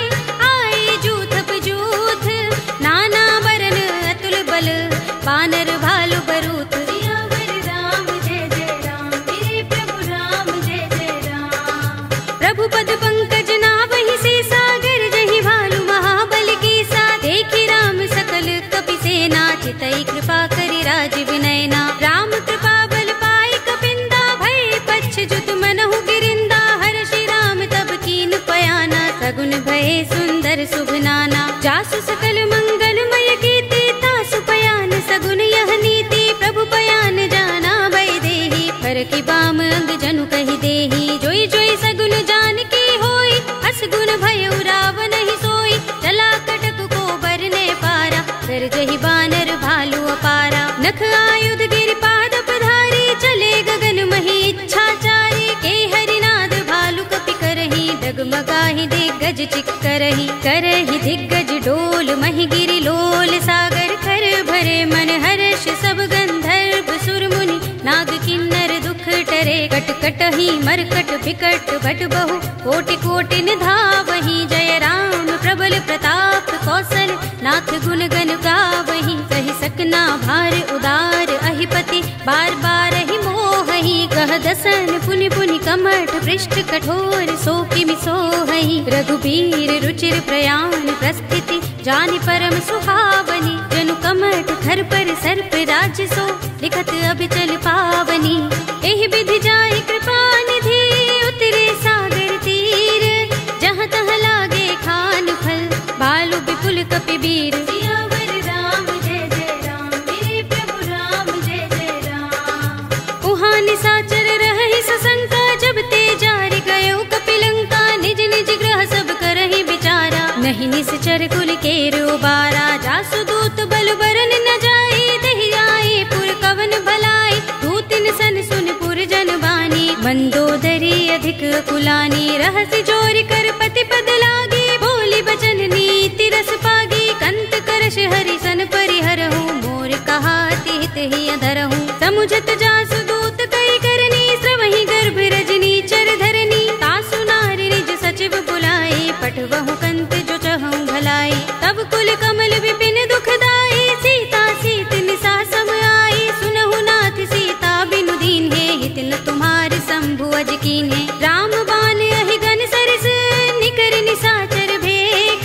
आए जूथप जूथ। नाना बरन अतुल बल, बानर भालु बरूथ। सियावर राम जय जय राम, मेरे प्रभु राम जय जय राम। प्रभु पद पंकज नावहि सीसा, गिरजहि भालु महाबल कीसा। देखि राम सकल कपि सेना, चितई कृपा करि राज विनयना। राम कृपा बल पाई कपिंदा, भय पच्छ जुत मनहु गिरिंदा। हर्षि राम तब कीन पयाना, सगुन भय सुंदर शुभ नाना। जासु सकल मंगलमय कीर्ति, तासु पयान सगुन यह नीति। प्रभु पयान जाना भय देहि, पर की बाम अंग जनु कहि देहि। जोई जोई सगुन जान की होई, अस गुण भय रावण ही सोई। चला कटक को बरने पारा, गरजहि बानर भालु अपारा। नख आयुध गिरि पाद पधारी, चले गगन मही इच्छाचारी। के हरिनाद भालु कपि करहि, डगमगाहि दिग्गज चिक्करहि। करहि दिग्गज डोल महि गिरि लोल, सागर कर भरे मन हर्ष सब गंधर्व सुर मुनि। नाग किन्नर दुख टरे, कट कटहि मरकट बिकट भट बहु। कोटि कोटि निधावहि, जय राम प्रबल प्रताप कौशल नाथ गुण गण गावहीं। कहि सकना भार उदार अहिपति बार बार ही मोहहि। कह दसन पुनि पुनि कमठ पृष्ठ कठोर सो किमि सोहहि। रघुबीर रुचिर प्रयाण प्रस्थिति जानि परम सुहावनी। जनु कमठ खर पर सर्प राज सो लिखत अभिचल पावनी। एहि विधि जाहि कृपा निधि उतरे सागर तीर। जहाँ तहाँ लागे खान फल भालु विपुल कपिबीर। सियावर राम जय जय राम मेरे प्रभु राम जय जय राम। उहाँ निशाचर रहहि सशंका जब ते जारि गयो कपिलंका। निज निज ग्रह सब करहि विचारा नहीं निश्चर कुल केर उबारा। जासु दूत बल बरन न जाई देहि आए पुर कवन भलाई। दूतिन सन सुन पुर जन बानी मंदोदरी अधिक कुलानी। रहसि जोरि कर पति पद लागी बोली बचन नीति रस पागी। कंत करश हरि सन परिहरहु मोर कहा तिहित ही अधरहु। समुझत जासु दूत कई करनी श्रवहि गर्भ रजनी चर धरनी। तासु नारि निज सचिव बुलाए पठवहु कंत जो चहु भलाई। तब कुल कमल विपिन दुखदाई सीता सीत निसा सम आई। सुनहु नाथ सीता बिनु दीन है हित न तुम्हार शंभु अज कीन्हे। राम बाण अहि गन सरस निकर निशाचर भेक।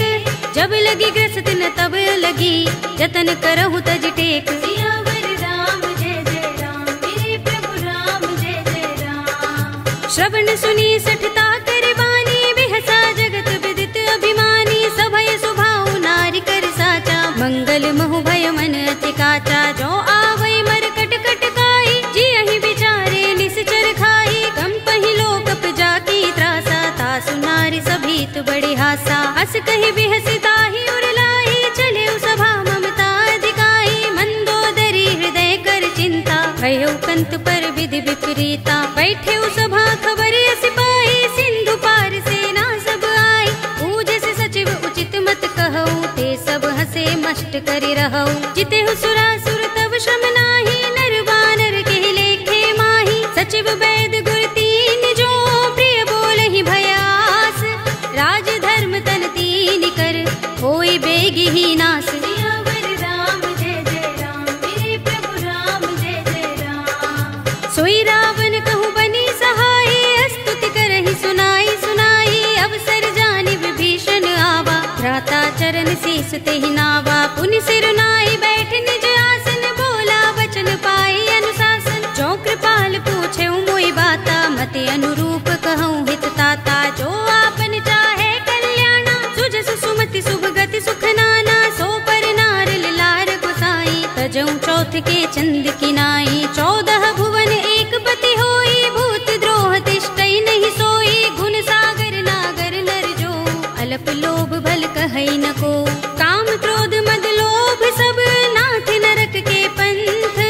जब लगी ग्रस्त न तब लगी जतन करहु तज टेक। सियावर राम जय जय राम मेरे प्रभु राम जय जय राम। श्रवण सुनी सठता कर बानी बिहसा जगत विदित अभिमानी। सभय सुभाउ नारी कर साचा मंगल महु भय मन अति काचा। जो आवै मर कट कट काई जियहि विचारे निश्चर खाई। कंपहि लोकप जाकी त्रासा तासु नारी सभीत बड़ी हासा। हस कहि बिहसि ताहि उर लाई चले सभा ममता अधिकाई। मंदोदरी हृदय कर चिंता भयो कंत पर विधि विपरीता। बैठे सभा खबर अस पाई सिंधु पार सेना सब आई। पूजस सचिव उचित मत कहऊ ते सब हसे मष्ट करि रहऊ। जितेहु सुरासुर तब श्रम नाही नर बानर केहि लेखे माही। सचिव वैद गुर तीन जो प्रिय बोलहि भयास। राज धर्म तन तीन कर होई बेगी ही नास। सियावर राम जय जय राम मेरे प्रभु राम जय जय राम। सोई रावण कहु बनी सहाय स्तुति करहि सुनाई सुनाई। अवसर जानि विभीषण आवा भ्राता चरण शीस तेहि नावा। पुनि सिर नाई बैठ निज आसन बोला वचन पाई अनुशासन। जो कृपाल पूछे मोई बाता मते अनुरूप कहूँ हित ताता। जो आपन चाहे कल्याणा सुजस सुमति शुभ गति सुख नाना। सो पर नार लार गोसाई तजऊ चौथ के चंद किनाई। 14 भुवन एक पति होई भूत द्रोह तिष्ठई नहीं सोई। गुण सागर नागर नर जो अल्प लोभ भल कहई न को। काम क्रोध मद लोभ सब नाथ नरक के पंथ।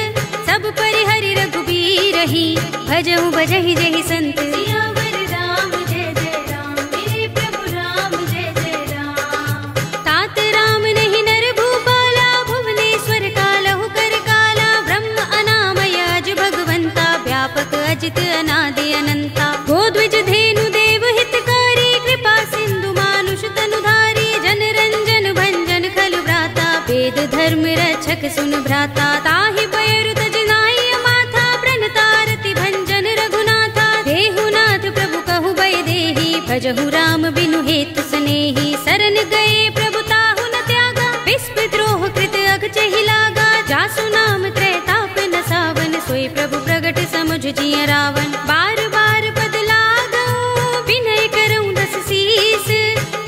सब परिहरि रघुबीर ही भजहु भजहि जहि संत। सियावर राम जय जय राम मेरे प्रभु राम जय जय राम। तात राम नहीं नर भूपाला भुवनेश्वर कालहु कर काला। ब्रह्म अनामय अज भगवंता व्यापक अजित अनादि अनंता। गोद्विज धेनु देव हितकारी कृपा सिंधु मानुष तनुधारी। जन रंजन भंजन खल भ्राता वेद धर्म रक्षक सुन भ्राता। ताहि बयरु तज नाई माथा प्रणतारति भंजन रघुनाथा। देहु नाथ प्रभु कहु भय देहि भजहु राम बिनु हेतु सनेहि। सरन गए प्रभु ताहु न त्यागा विस्प द्रोह कृत अगचहि लागा। जासु नाम त्रैताप न सावन सोई प्रभु प्रगट समुझ जिय रावण। बार बार पद लागऊ विनय करऊँ दस शीस।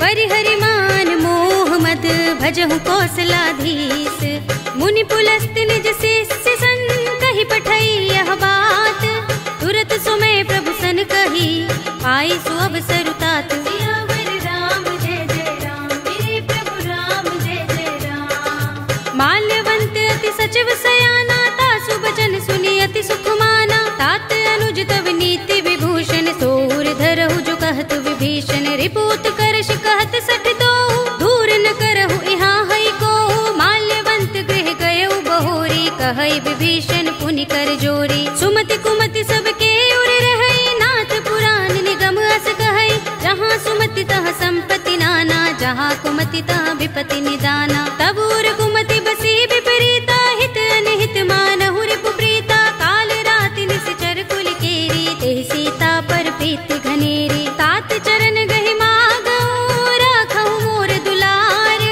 परिहरि मान मोह मद भजहु कौशलाधीश। मुनि पुलस्त निज शिष्य सन कहि पठई यह बात। तुरत सुमय प्रभु सन कही पाई सु अवसर तात। सियावर राम जय जय राम मेरे प्रभु राम जय जय राम। माल्यवंत अति सचिव सयाना तासु बचन सुनि अति सुख माना। तात अनुज तव नीति विभूषण सोर धरहु जो कहत विभीषण। रिपुत करश कहत सठ दो दूर न करहु यहाँ हई को। माल्यवंत गृह गयउ बहोरी कहई विभीषण पुनि कर जोरी। सुमति कुमति सबके उर रहई नाथ पुराण निगम अस कहई। जहाँ सुमति तह संपत्ति नाना जहाँ कुमति तहाँ विपति निदाना। तब उर कुमति बसी विपरीता, हित अनहित मानहु रिपु प्रीता। काल राति निश्चर कुल केरी, तेहि सीता पर प्रीति घनेरी। तात चरण गहि मागहु, राखहु मोर दुलार।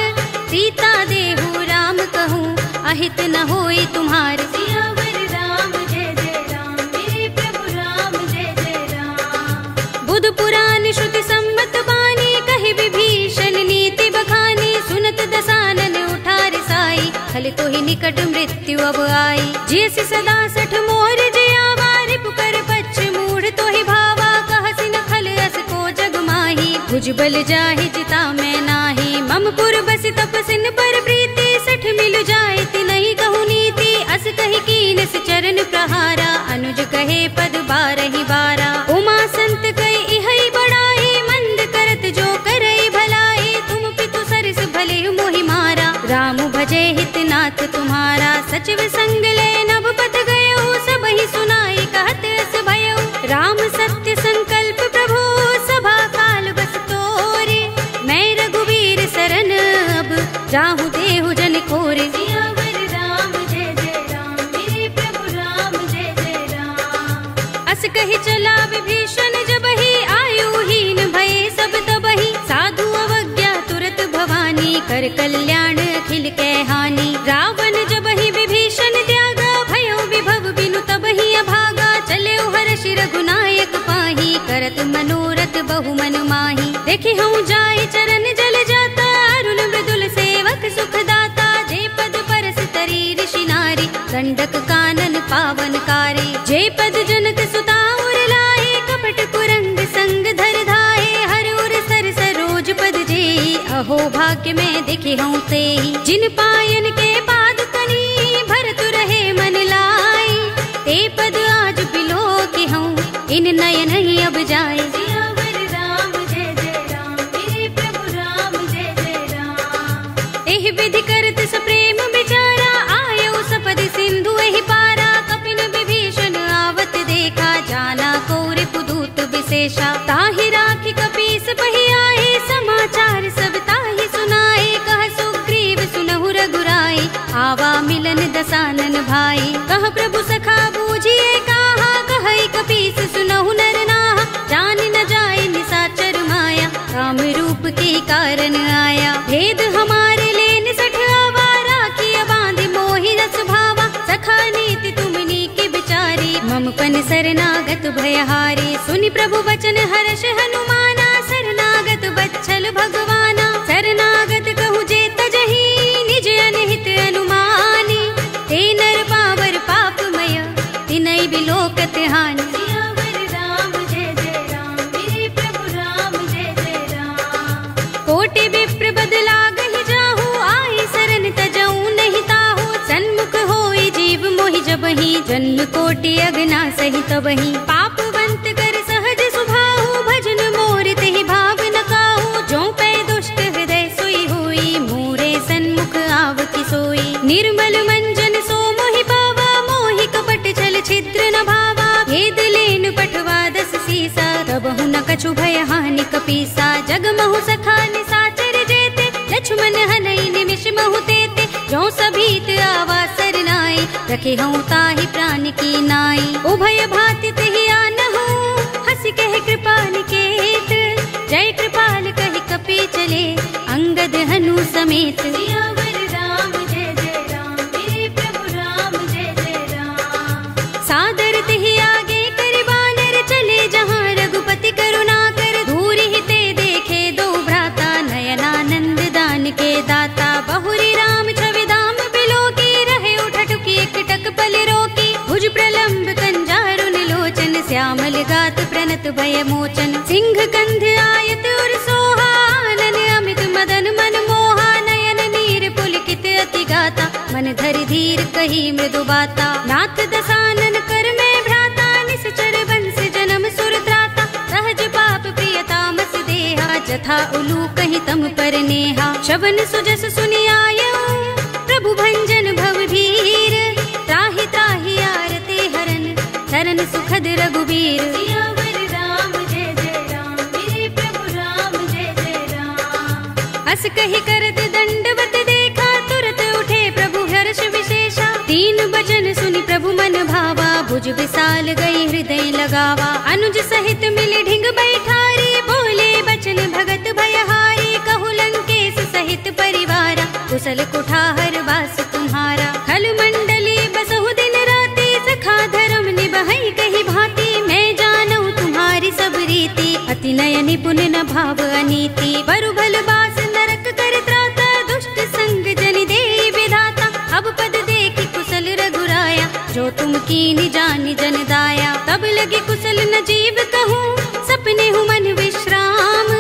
सीता देहु राम कहूँ, अहित न होई तुम्हार। सियावर राम जय जय राम, मेरे प्रभु राम जय जय राम। बुध पुराण श्रुति सम्मत बानी, कहि विभीषण नीति बखानी। सुनत दसानन उठार साई, खल तो ही निकट मृत्यु अब आई। जैसे सदा सठ मोर जयावा, रिपु कर पच्छ मूढ़ तो ही भावा। कहसि न खल अस को जग माही, भुज बल जाहि जिता मैं नाही। मम पुर बसि तपसिन पर प्रीति, सठ मिल जाए तिनहि कहु नीति। अस कहि कीनस चरण प्रहारा, अनुज कहे पद बारहि बारा। उमा संत कहि इहै बड़ाई, मंद करत जो करई भलाई। तुम पितु सरस भले मोहि मारा, राम भजे हित नाथ तुम्हारा। सचिव संग ले नभ पथ गयो, सबहि सुनाई कहत अस भयो। राम सत्य संकल्प प्रभु, सभा काल बस तोरे। मैं रघुवीर सरन अब, जाहु देहु जन खोरे। सियावर राम जय जय राम, मेरे प्रभु राम जय जय राम। अस कहि चला विभीषण जबहि, आयुहीन भये सब तबहि। साधु अवज्ञा तुरत भवानी, कर कल्याण अखिल कै हानि। रावण जबहि विभीषण त्यागा, भयो विभव बिनु तबहि अभागा। चले हर्ष रघुनायक पाही, करत मनोरथ बहु मन माही। देखि हूँ जाय चरण जल जाता, अरुण मृदुल सेवक सुख दाता। जे पद परस तरी ऋषि नारी, गंडक कानन पावन कारी। जे पद जनक सुता उर लाए, कपट कुरंग संग धर धाए। हर उर सर सरोज पद जेई, अहो भाग्य में दिखे हूँ तेई। जिन पायन के पाद तनी, भरत रहे मन लाई। ते पद आज बिलो की हूँ, इन नयन ही अब जाए। सियावर राम जय जय राम, मेरे प्रभु राम जय जय राम। एहि विधि करत सप्रेम बिचारा, आयो सपदि सिंधु एहि पारा। कपिन विभीषण आवत देखा, जाना को रिपुदूत विशेषा। ताहि राखी कपीस पहि आए, समाचार सब ताहि सुनाए। कह सुग्रीव सुनहु रघुराई, आवा मिलन दसानन भाई। कह प्रभु सखा बूझिए कहा, कहई कपीस सुनहु नर नाहा। जान न जाए निसाचर माया, राम रूप के कारण आया। भेद हमारे लेन सठ आवा, राखिया बांध मोहि रस भावा। सखा नीति तुमनी के बिचारी, मम पन शरणागत भयहारी। सुनि प्रभु बचन हर्ष हनुमाना, शरणागत बच्छल भगवाना। शरणागत कहु जे तजहि, निज अनहित अनुमानी। ते नर पावर पापमय, तिनहि बिलोकत हानि। सियावर राम जय जय राम, मेरे प्रभु राम जय जय राम। कोटि विप्र बदला गहि जाहु, आई शरण तजऊ नहीं ताहु। सन्मुख होई जीव मोहि जबहि, जन्म कोटि अगना सहि तबहि। पापवंत कर सहज सुभाहु, भजन मोर तेहि भाव न काहू। जो पै दुष्ट हृदय सोई होई, मोरे सन्मुख आवति सोई। निर्मल मंजन सो मोहि पावा, मोहि कपट छल छिद्र न भावा। भेद लेन पठवा दस सीसा, तबहु न कछु भय हानि कपीसा। जग महु सखा निसाचर जेते, लक्ष्मण हनई निमिष महु तेते। जो सभीत आवा सरनाई, रखे हूँ ताहि प्राण की नाई। उभय भाति तेहि आनहु, हंसी कहे कृपाल केत। जय कृपाल कहि कपि चले, अंगद हनु समेत। सियावर राम जय जय राम, मेरे प्रभु राम जय जय राम। सादर तेहि आगे करि बानर, चले जहाँ रघुपति करुणा कर। दूरि ही ते देखे दो भ्राता, नयनानंद दान के दाता। बहुरी राम छवि धाम बिलोकी, रहे उठटुकी एकटक पल रोकी। भुज प्रलंब कंजारुन लोचन, श्यामल गात प्रणत भय मोचन। सिंह कंध आयत उर सोहा, आनन अमित मदन मन मोहा। नयन नीर पुलकित अति गाता, मन धरि धीर कही मृदु बाता। नाथ दसानन कर में भ्राता, निश्चर वंश जन्म सुर त्राता। सहज पाप प्रियतामस देहा, जथा उलू कहि तम पर नेहा। शबन सुजस सुनि आयऊ, प्रभु भंजन भव भीर। त्राहि त्राहि आरते हरन, शरण सुखद रघुबीर। सियावर राम जय जय राम, मेरे प्रभु राम जय जय राम। अस कही करत दंडवत देखा, तुरत उठे प्रभु हर्ष विशेषा। तीन बचन सुनि प्रभु मन भावा, भुज विशाल गई हृदय लगावा। अनुज सहित मिले ढिंग बैठारी, बोले बचन भगत भयहारी। कहु लंकेश सहित परिवारा, कुशल कुठार वास तुम्हारा। खल मंडली बसहु दिन राति, सखा धर्म निबहै कही भांति। मैं जानऊ तुम्हारी सब रीति, अति नय निपुण न भाव अनीति। बरु भल बास नरक कर त्राता, दुष्ट संग जन देई विधाता। अब पद देखि कुशल रघुराया, जो तुम कीनि जानि जन दाया। तब लगे कुशल न जीव कहूँ, सपने हूँ मन विश्राम।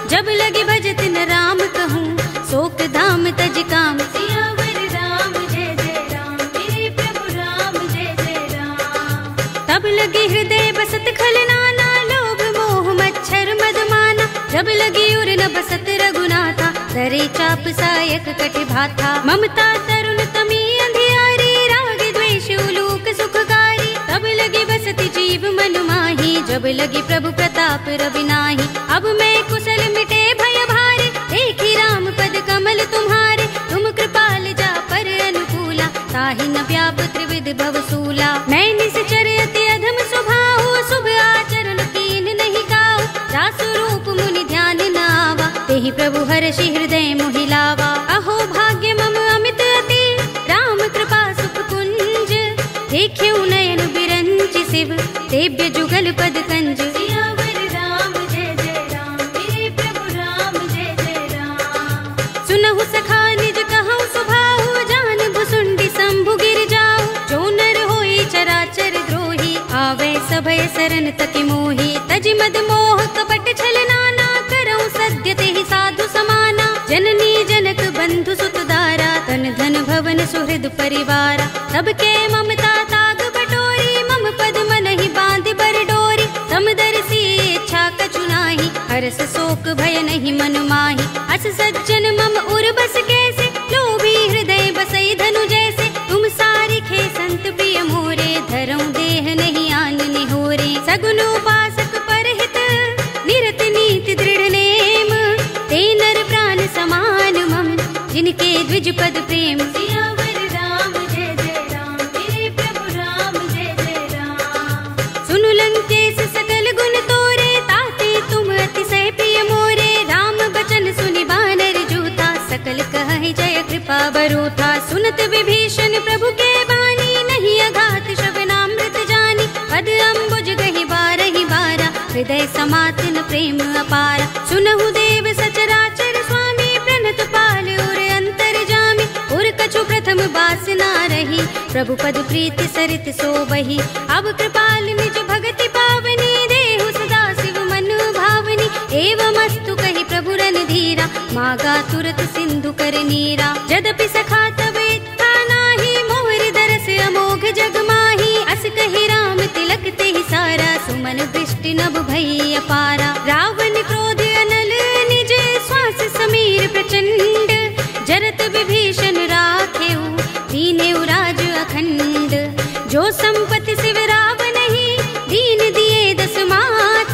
जब लगे भजत न राम कहूँ, शोक धाम तज काम। सियावर राम जय जय राम, मेरे प्रभु राम जय जय राम। तब लगे हृदय बसत खल नाना, लोभ मोह मच्छर मद माना। जब लगी उर न बसत रघुनाथा, धरे चाप सायक कटि भाथा। ममता तरुण तमी अंधियारी, राग द्वेष उलूक सुखकारी। तब लगी बसति जीव मन माही, जब लगी प्रभु प्रताप रवि नाही। अब मैं कुशल मिटे भय भारे, देखी राम पद कमल तुम्हारे। तुम कृपाल जा पर अनुकूला, ताहि न व्याप त्रिविध भवसूला। मैं निश्चर अति अधम स्वभाव, शुभ आचरण कीन नहीं काऊ। रासु रूप मुनि ध्यान न आवा, तेहि प्रभु हर्षि हृदय मोहि लावा। अहो भाग्य मम अमित अति, राम कृपा सुख कुंज। देख्यऊ नयन बिरंचि शिव, सेव्य जुगल पद कंज। सियावर राम जय जय राम, मेरे प्रभु राम जय जय राम। सुनहु सखा निज कहूँ सुभाऊ, जान भुसुंडी शंभु गिर जाऊ। जो नर होई चराचर द्रोही, आवे सभय सरन तकि मोही। तज मद मोह कपट छल नाना, करऊँ सद्य तेहि साधु समाना। जननी जनक बंधु सुत दारा, तन धन भवन सुहृद परिवारा। सबके ममता ताग बटोरी, मम पद मन ही बांध बर डोरी। समदर्शी इच्छा कछु नाही, हरस शोक भय नहीं मन माही। अस सज्जन मम उर बस कैसे, लोभी हृदय बसई धनु जैसे। तुम सारिखे संत प्रिय मोरे, धरऊँ देह नहीं आन निहोरे। सगुन उपासक परहित, निरत नीति दृढ़ नेम। ते नर प्राण समान मम, जिनके द्विज पद प्रेम। सियावर राम जय जय राम, मेरे प्रभु राम जय जय राम। सुनु लंकेश सकल गुण तोरे, ताते तुम अतिशय प्रिय मोरे। राम बचन सुनि बानर जूथा, सकल कहै जय कृपा बरूथा। सुनत विभीषण प्रभु के बानी, नहीं अघात श्रवणामृत जानी। पद अम्बुज गहि बारहि बारा, हृदय समातन प्रेम अपारा। सुनहु देव सचराचर स्वामी, प्रणत पाल उर अंतर जामी। उर कछु प्रथम बास ना रही, प्रभु पद प्रीति सरित सोबही। अब कृपाल निज भगति पावनी, देहु सदा शिव मन भावनी। एवमस्तु कहि प्रभु रणधीरा, मागा तुरत सिंधु कर नीरा। यद्यपि सखा तब इच्छा नाही, मोहर दरस अमोघ जग माही। अस कहि राम तिलक तेहि सारा, सुमन दृष्टि नभ भई अपारा। रावण क्रोध अनल निज, श्वास समीर प्रचंड। जरत विभीषण राखेऊ, दीनेऊ राज अखंड। जो संपत्ति शिव रावण ही, दीन दिए दस माथ।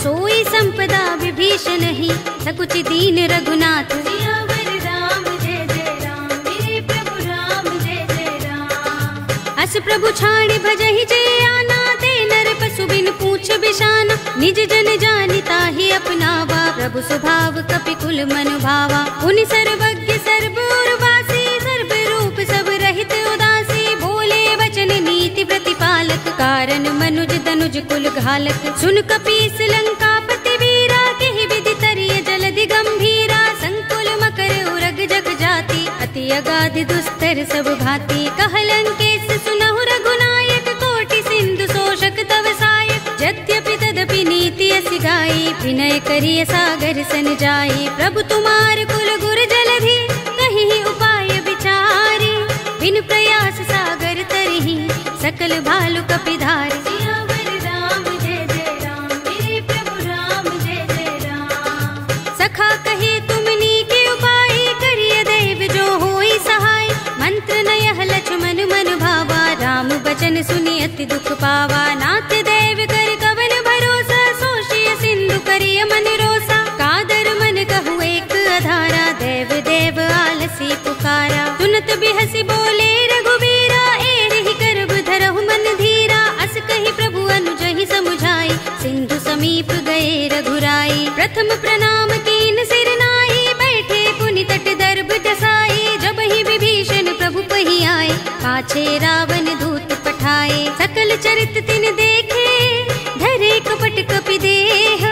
सोई संपदा विभीषण ही, सकुच दीन रघुनाथ। सियावर राम जय जय राम, मेरे प्रभु राम जय जय राम। अस प्रभु छाड़ भजहि जय आना, ते नर पशु बिन पूछ बिशाना। निज जन जानिता ही अपनावा, प्रभु स्वभाव कपि कुल मन भावा। पुनि सर्वज्ञ सर्व उर्वासी, सर्व रूप सब रहित उदासी। बोले वचन नीति प्रतिपालक, कारण मनुज तनुज कुल घालक। सुन कपीस लंकापति वीरा, केहि विधि तरिय जलधि गंभीरा। संकुल मकर उरग जग जाति, अति अगाध दुस्तर सब भांति। कह लंकेश सुनहु रघुनायक, कोटि सिंधु शोषक तव सायक। यद्यपि तदपि नीति असि गाई, विनय करिय सागर सन जाई। प्रभु तुमार कुल गुर जलधि, कहीं उपाय विचारी। बिन प्रयास सागर तरही, सकल भालु कपिधारी। सियावर राम जय जय राम, मेरे प्रभु राम जय जय राम। सखा कहे तुमनी के उपाय, करिय दैव जो होई सहाय। मंत्र नयह लक्ष्मण मन भावा, राम बचन सुनि अति दुख पावा। नाथ दैव कर कवन भरोसा, सोशिय सिंधु करिय मन रोसा। कादर मन कहु एक अधारा, तुरत बिहसी बोले रघुबीरा, एहि करब धरहु मन धीरा। अस कहि प्रभु अनुजहि समुझाई, सिंधु समीप गए रघुराई। प्रथम प्रणाम कीन सिर नाई, बैठे पुनि तट दर्भ दसाई। जब ही विभीषण प्रभु पहि आए, पाछे रावण दूत पठाए। सकल चरित तिन देखे, धरे कपट कपि देह।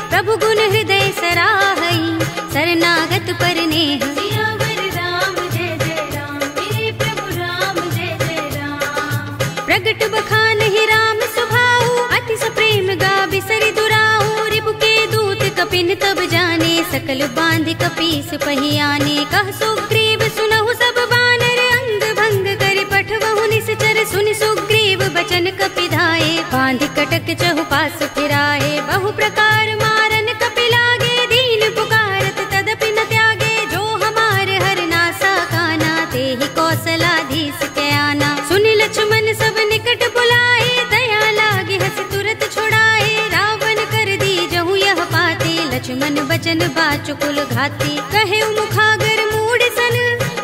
प्रभु गुण हृदय सराहई, शरणागत पर नेह। सियावर राम जय जय राम, मेरे प्रभु राम जय जय राम। प्रगट बखानहि राम सुभाऊ, अति सप्रेम गा बिसरि दुराऊ। रिपु के दूत कपिन तब जाने, सकल बांध कपीस पहि आने। कह सुग्रीव सुनहु सब बानर, अंग भंग करि पठवहु निश्चर। सुनि सुग्रीव बचन कपि धाये, बांध कटक चहुपास फिराए। बहु प्रकार मारन कपि लागे, दीन पुकारत तदपि न त्यागे। जो हमार हरनासा काना, तेहि कौशलाधीश के आना। सुनि लक्ष्मण सब निकट बुलाए, दया लागे हस तुरत छुड़ाए। रावण कर दी जहु यह पाते, लक्ष्मण बचन बाचुकुल घाती। कहे मुखागर मूढ़ सन,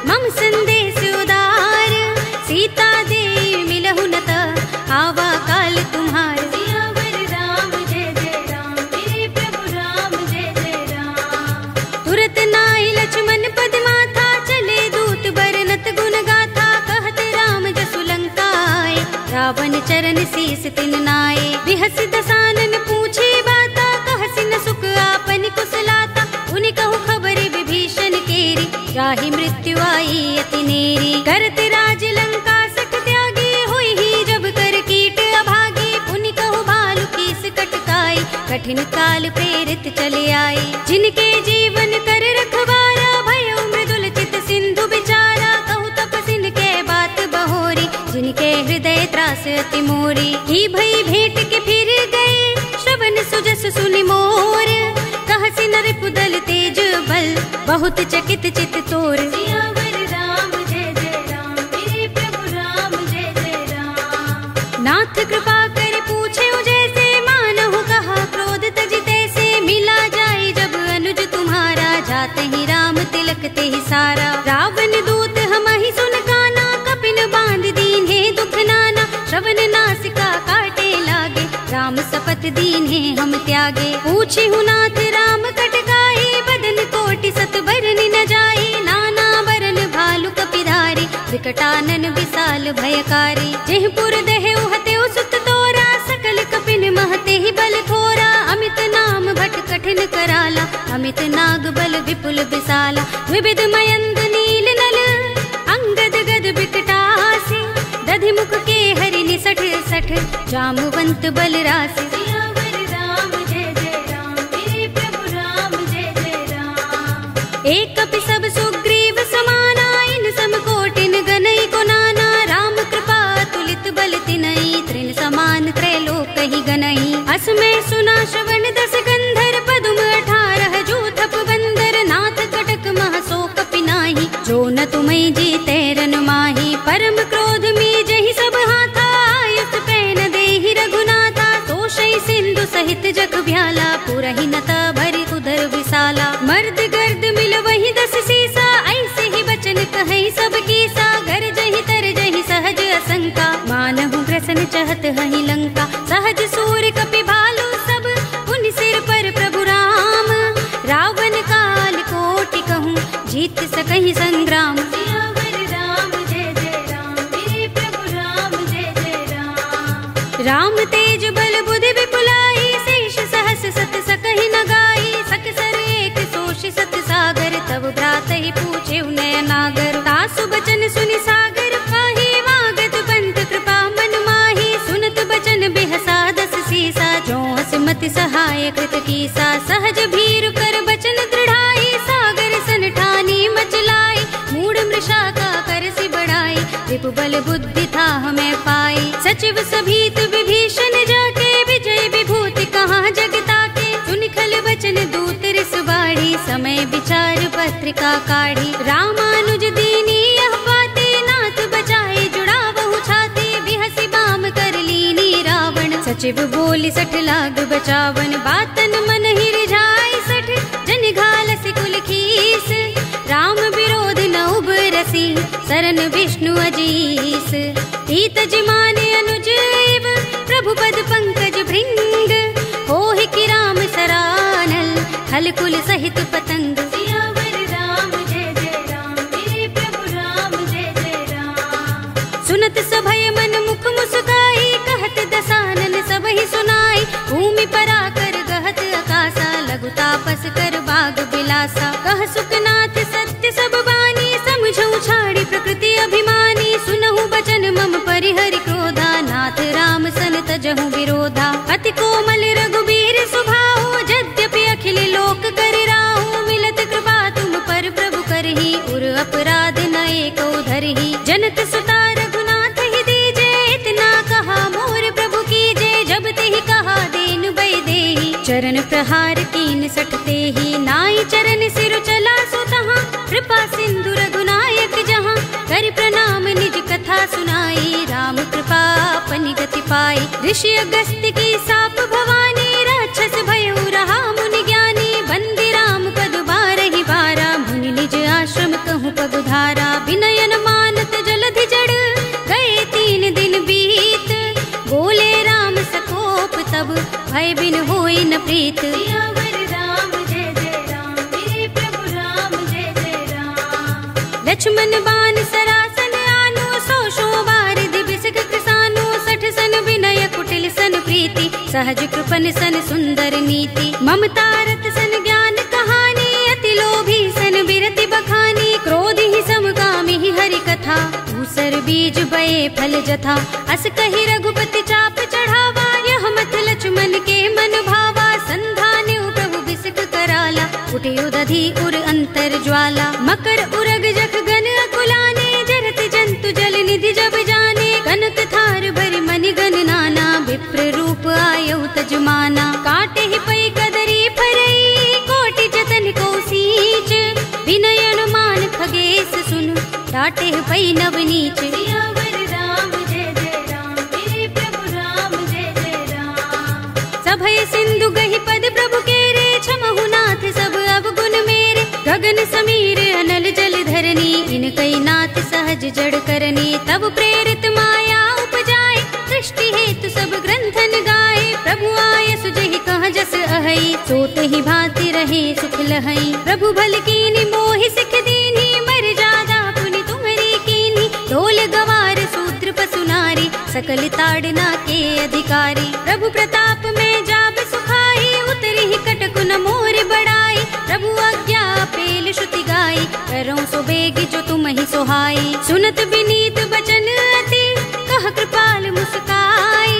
मम संदेश उदार। सीता दे मिलहु न त, आवा काल तुम्हार। सियावर राम जय जय राम, मेरे प्रभु राम जय जय राम। तुरत नाई लक्ष्मण पद माथा, चले दूत बरनत गुण गाथा। कहत राम जसु लंका आए, रावण चरण शीस तिन नाए। बिहस दसानन पूछे बाता, कहसि न सुख आपन कुशलाता। उनि कहु खबर विभीषण केरी, जाहि मृत्यु आई अति नेरी। करत राज लंका सठ त्यागी, होई ही जब कर कीट अभागी। पुनि कहु भालु कीस कटकाई, कठिन काल प्रेरित चले आई। जिनके जीवन कर रखवारा, भयो मृदुल चित सिंधु बिचारा। कहु तपसिन के बात बहोरी, जिनके हृदय त्रास अति मोरी। की भई भेंट के फिर गए, श्रवण सुजस सुनि मोर। कहसि नर पुदल तेज बल, बहुत चकित चित तोर। सियावर राम जय जय राम, मेरे प्रभु राम जय जय राम। नाथ कृपा कर पूछे जैसे, मानहु कहा क्रोध तज तैसे। मिला जाए जब अनुज तुम्हारा, जाते ही राम तिलक ते ही सारा। रावण दूत हमहि सुन काना, कपिन बांध दीन्हे दुख नाना। श्रवण नासिका काटे लागे, राम सपत दीन्हे हम त्यागे। पूछे नाथ राम कटकाई, बदन कोटि सत बरनि न जाई। नाना बरन भालु कपिधारी, विकटानन विशाल भयकारी। जेहपुर देहु हतेउ सुत तोरा, सकल कपिन महते ही बल थोरा। अमित नाम भट कठिन कराला, अमित नाग बल विपुल विशाला। विविध मयंग नील नल, अंगद गद विकटासी। दधि मुख के हरि निसठ सठ, जामवंत बल रासि। सियावर राम जय जय राम, मेरे प्रभु राम जय जय राम। एक कपि सब सुग्रीव समाना, इन सम कोटिन गनई को नाना। राम कृपा तुलित बल तिनई, तृण समान त्रैलोक ही गनई। अस में सुना श्रवण दस गंधर, पदुम 18 जूथप बंदर। नाथ कटक मह सो कपि नाही, जो न तुम्हें जीते रन माही। परम क्रोध में जहि सब हाथा, आयुष पैन देहि रघुनाथा। तोषई सिंधु सहित जग भ्याला, पुरहि नता भरि उदर विशाला। मर्द गर्द मिल वही 10 सीसा, ऐसे ही बचन कहे सब कीसा। घर जहि तर जहि सहज असंका, मानहु ग्रसन चहत हहि लंका। सहज सूर कपि भालु सब, पुनि सिर पर प्रभु राम। रावण काल कोटि कहूँ, जीत सकहि संग्राम। सियावर राम जय जय राम, मेरे प्रभु राम जय जय राम। राम तेज बल बुद्धि विपुलाई, शेष सहस सत सकहि न गाई। सकसर एक सोषि सत सागर, तब भ्रात ही पूछे नय नागर। तासु बचन सुनि सागर पाही, वागत पंत कृपा मन माही। सुनत बचन बिहसा 10 सीसा, जो हस मति सहाय कृत कीसा। सहज भीरु कर बचन दृढ़ाई, सागर सन ठानी मचलाई। मूढ़ मृषा का करसि बढ़ाई, रिपु बल बुद्धि था हमें पाई। सचिव सभीत विभीषण जाके, विजय विभूति कहाँ जगता के। सुनि खल बचन दूत रिस बाढ़ी, समय विचार पत्रिका काढ़ी। रामानुज दीनी यह बाते, नाथ बचाए जुड़ा बहु छाते। बिहसि बाम कर लीनी रावण, सचिव बोली 60 लाग बचावन। बातन मन ही रिझाई 60, जन घालसि कुल खीस। राम विरोध न उबरसी सरन विष्णु अजीस ईत जिमाने अनुज इव प्रभु पद पंकज भृंग होहि कि राम सरानल खल कुल सहित पतंग सियावर राम जय जय राम मेरे प्रभु राम जय जय राम। सुनत सभय मन मुख मुस्काई कहत दसानन सबहि सुनाई भूमि पराकर गहत आकाशा लघु तापस कर बाग बिलासा कह सुखनाथ सत्य सब बानी समझौ छाड़ी प्रकृति अभिमानी सुनहु बचन मम परिहरि क्रोधा नाथ राम सन तजहु विरोधा अति कोमल रघुबीर सुभाऊ यद्यपि अखिल लोक कर राहु मिलत कृपा तुम पर प्रभु करहि उर अपराध न एको धरहि जनत सुता रघुनाथ ही दीजे इतना कहा मोर प्रभु कीजे जब तेहि कहा देन बै देहि चरण प्रहार कीन सटते ही नाई चरण सिर चला सो तहाँ कृपा सिंधु रघुनायक जहाँ कर प्रणाम निज कथा सुनाई राम कृपा अपनी गति पाई ऋषि अगस्त्य की साप भवानी राक्षस भयउ रहा मुनि ज्ञानी बंदी राम पद बारहि बारा मुनि निज आश्रम कहूँ पगुधारा विनयन मानत जलधि जड़ गए 3 दिन बीत बोले राम सकोप तब भय बिन होई न प्रीत सियावर राम जय जय राम मेरे प्रभु राम जय जय राम। लक्ष्मण बान सरासन आनो सौ बार दिबिसक कृसानो 60 सन विनय कुटिल सन प्रीति सहज कृपन सन सुंदर नीति ममता रत सन ज्ञान कहानी अति लोभी सन बिरति बखानी क्रोध ही समगामी ही हरि कथा दूसर बीज बये फल जथा अस कहि रघुपति चाप चढ़ावा यह मत लक्ष्मण के मन भावा संधान प्रभु बिसक कराला उठे उदधि उर अंतर ज्वाला मकर उरग जख गन अकुलाने जरत जंतु जल निधि जब जाने कनक थार भरि मनि गन नाना विप्र रूप आयौ तजमाना काटे ही पई कदरी फरई कोटि जतन को सींच विनयन मान खगेश सुन डाटे पई नवनीच सियावर राम जय जय राम मेरे प्रभु राम जय जय राम। सभय सिंधु गहि पद प्रभु केरे क्षमहु नाथ सब अवगुण मेरे गगन समीर अनल जल धरनी इन कई नाथ सहज जड़ करनी तब प्रेरित माया उपजाए सृष्टि हेतु सब ग्रंथन गाए प्रभु आय सुजहि कह जस अहै सोत ही भांति रहे सुख लहै प्रभु भल कीनि मोहि सिख दीनी मर जादा पुनि तुम्हरी कीनी ढोल गवार शूद्र पशु नारी सकल ताड़ना के अधिकारी प्रभु प्रताप में जाब सुखाई उतरी ही कटक न मोर बड़ाई प्रभु आज्ञा पेल श्रुति गाई करऊं सो बेग जो तुम ही सोहाई सुनत विनीत बचन अति कह कृपाल मुस्काई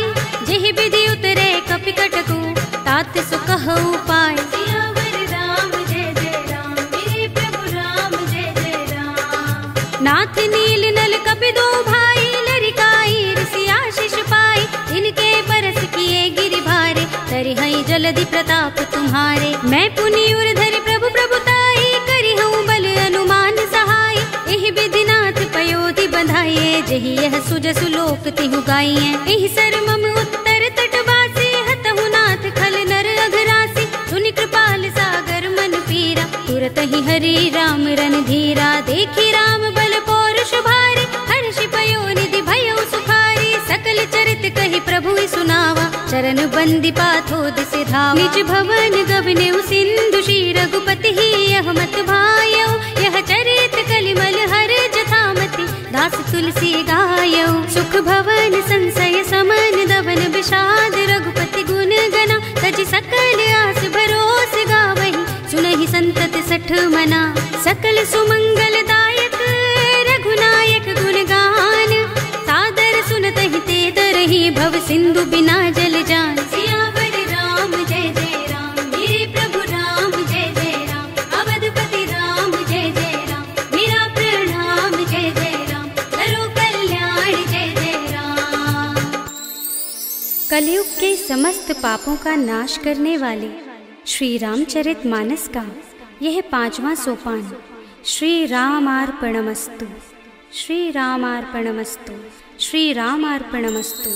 जेहि विधि उतरे कपि कटकु तात सो कह उपाय सियावर राम जय जय राम मेरे प्रभु राम जय जय राम। नाथ नील नल कपि दो भाई लरिकाई ऋषि आशीष पाई इनके बरस किए गिरि भारे तरि हई जलधि प्रताप तुम्हारे मैं पुनि उर धरि प्रभु प्रभुताई करि हूँ बल अनुमान सहाय एहि विधि नाथ पयोधि बंधाइए जहि यह सुजसु लोक तिहु गाइए एहि सर मम उत्तर तटवासी हतहु नाथ खल नर अघरासी सुनि कृपाल सागर मन पीरा तुरत ही हरि राम रन धीरा देखी राम बल पौरुष भारी हर्षि पयो निधि भयो सुखारी सकल चरित कहि प्रभु सुनावा चरण बंदी पाथो दिसि धावा निज भवन गवने सिंधु श्री रघुपति ही यह मत भायो यह चरित कलिमल हर जथामति दास तुलसी गायो सुख भवन संशय समन दवन विषाद रघुपति गुण गना तज सकल आस भरोस गावहि सुनहि संतत सठ मना सकल सुमंगल दायक रघुनायक गुण गान सादर सुनतहि ते तरहि भव सिंधु बिना जल जान सियावर राम जय जय राम मेरे प्रभु राम जय जय राम अवधपति राम जय जय राम मेरा प्रणाम जय जय राम करो कल्याण जय जय राम। कलयुग के समस्त पापों का नाश करने वाले श्री रामचरित मानस का यह 5वां सोपान श्री रामार्पणमस्तु, श्री रामार्पणमस्तु, श्री रामार्पणमस्तु।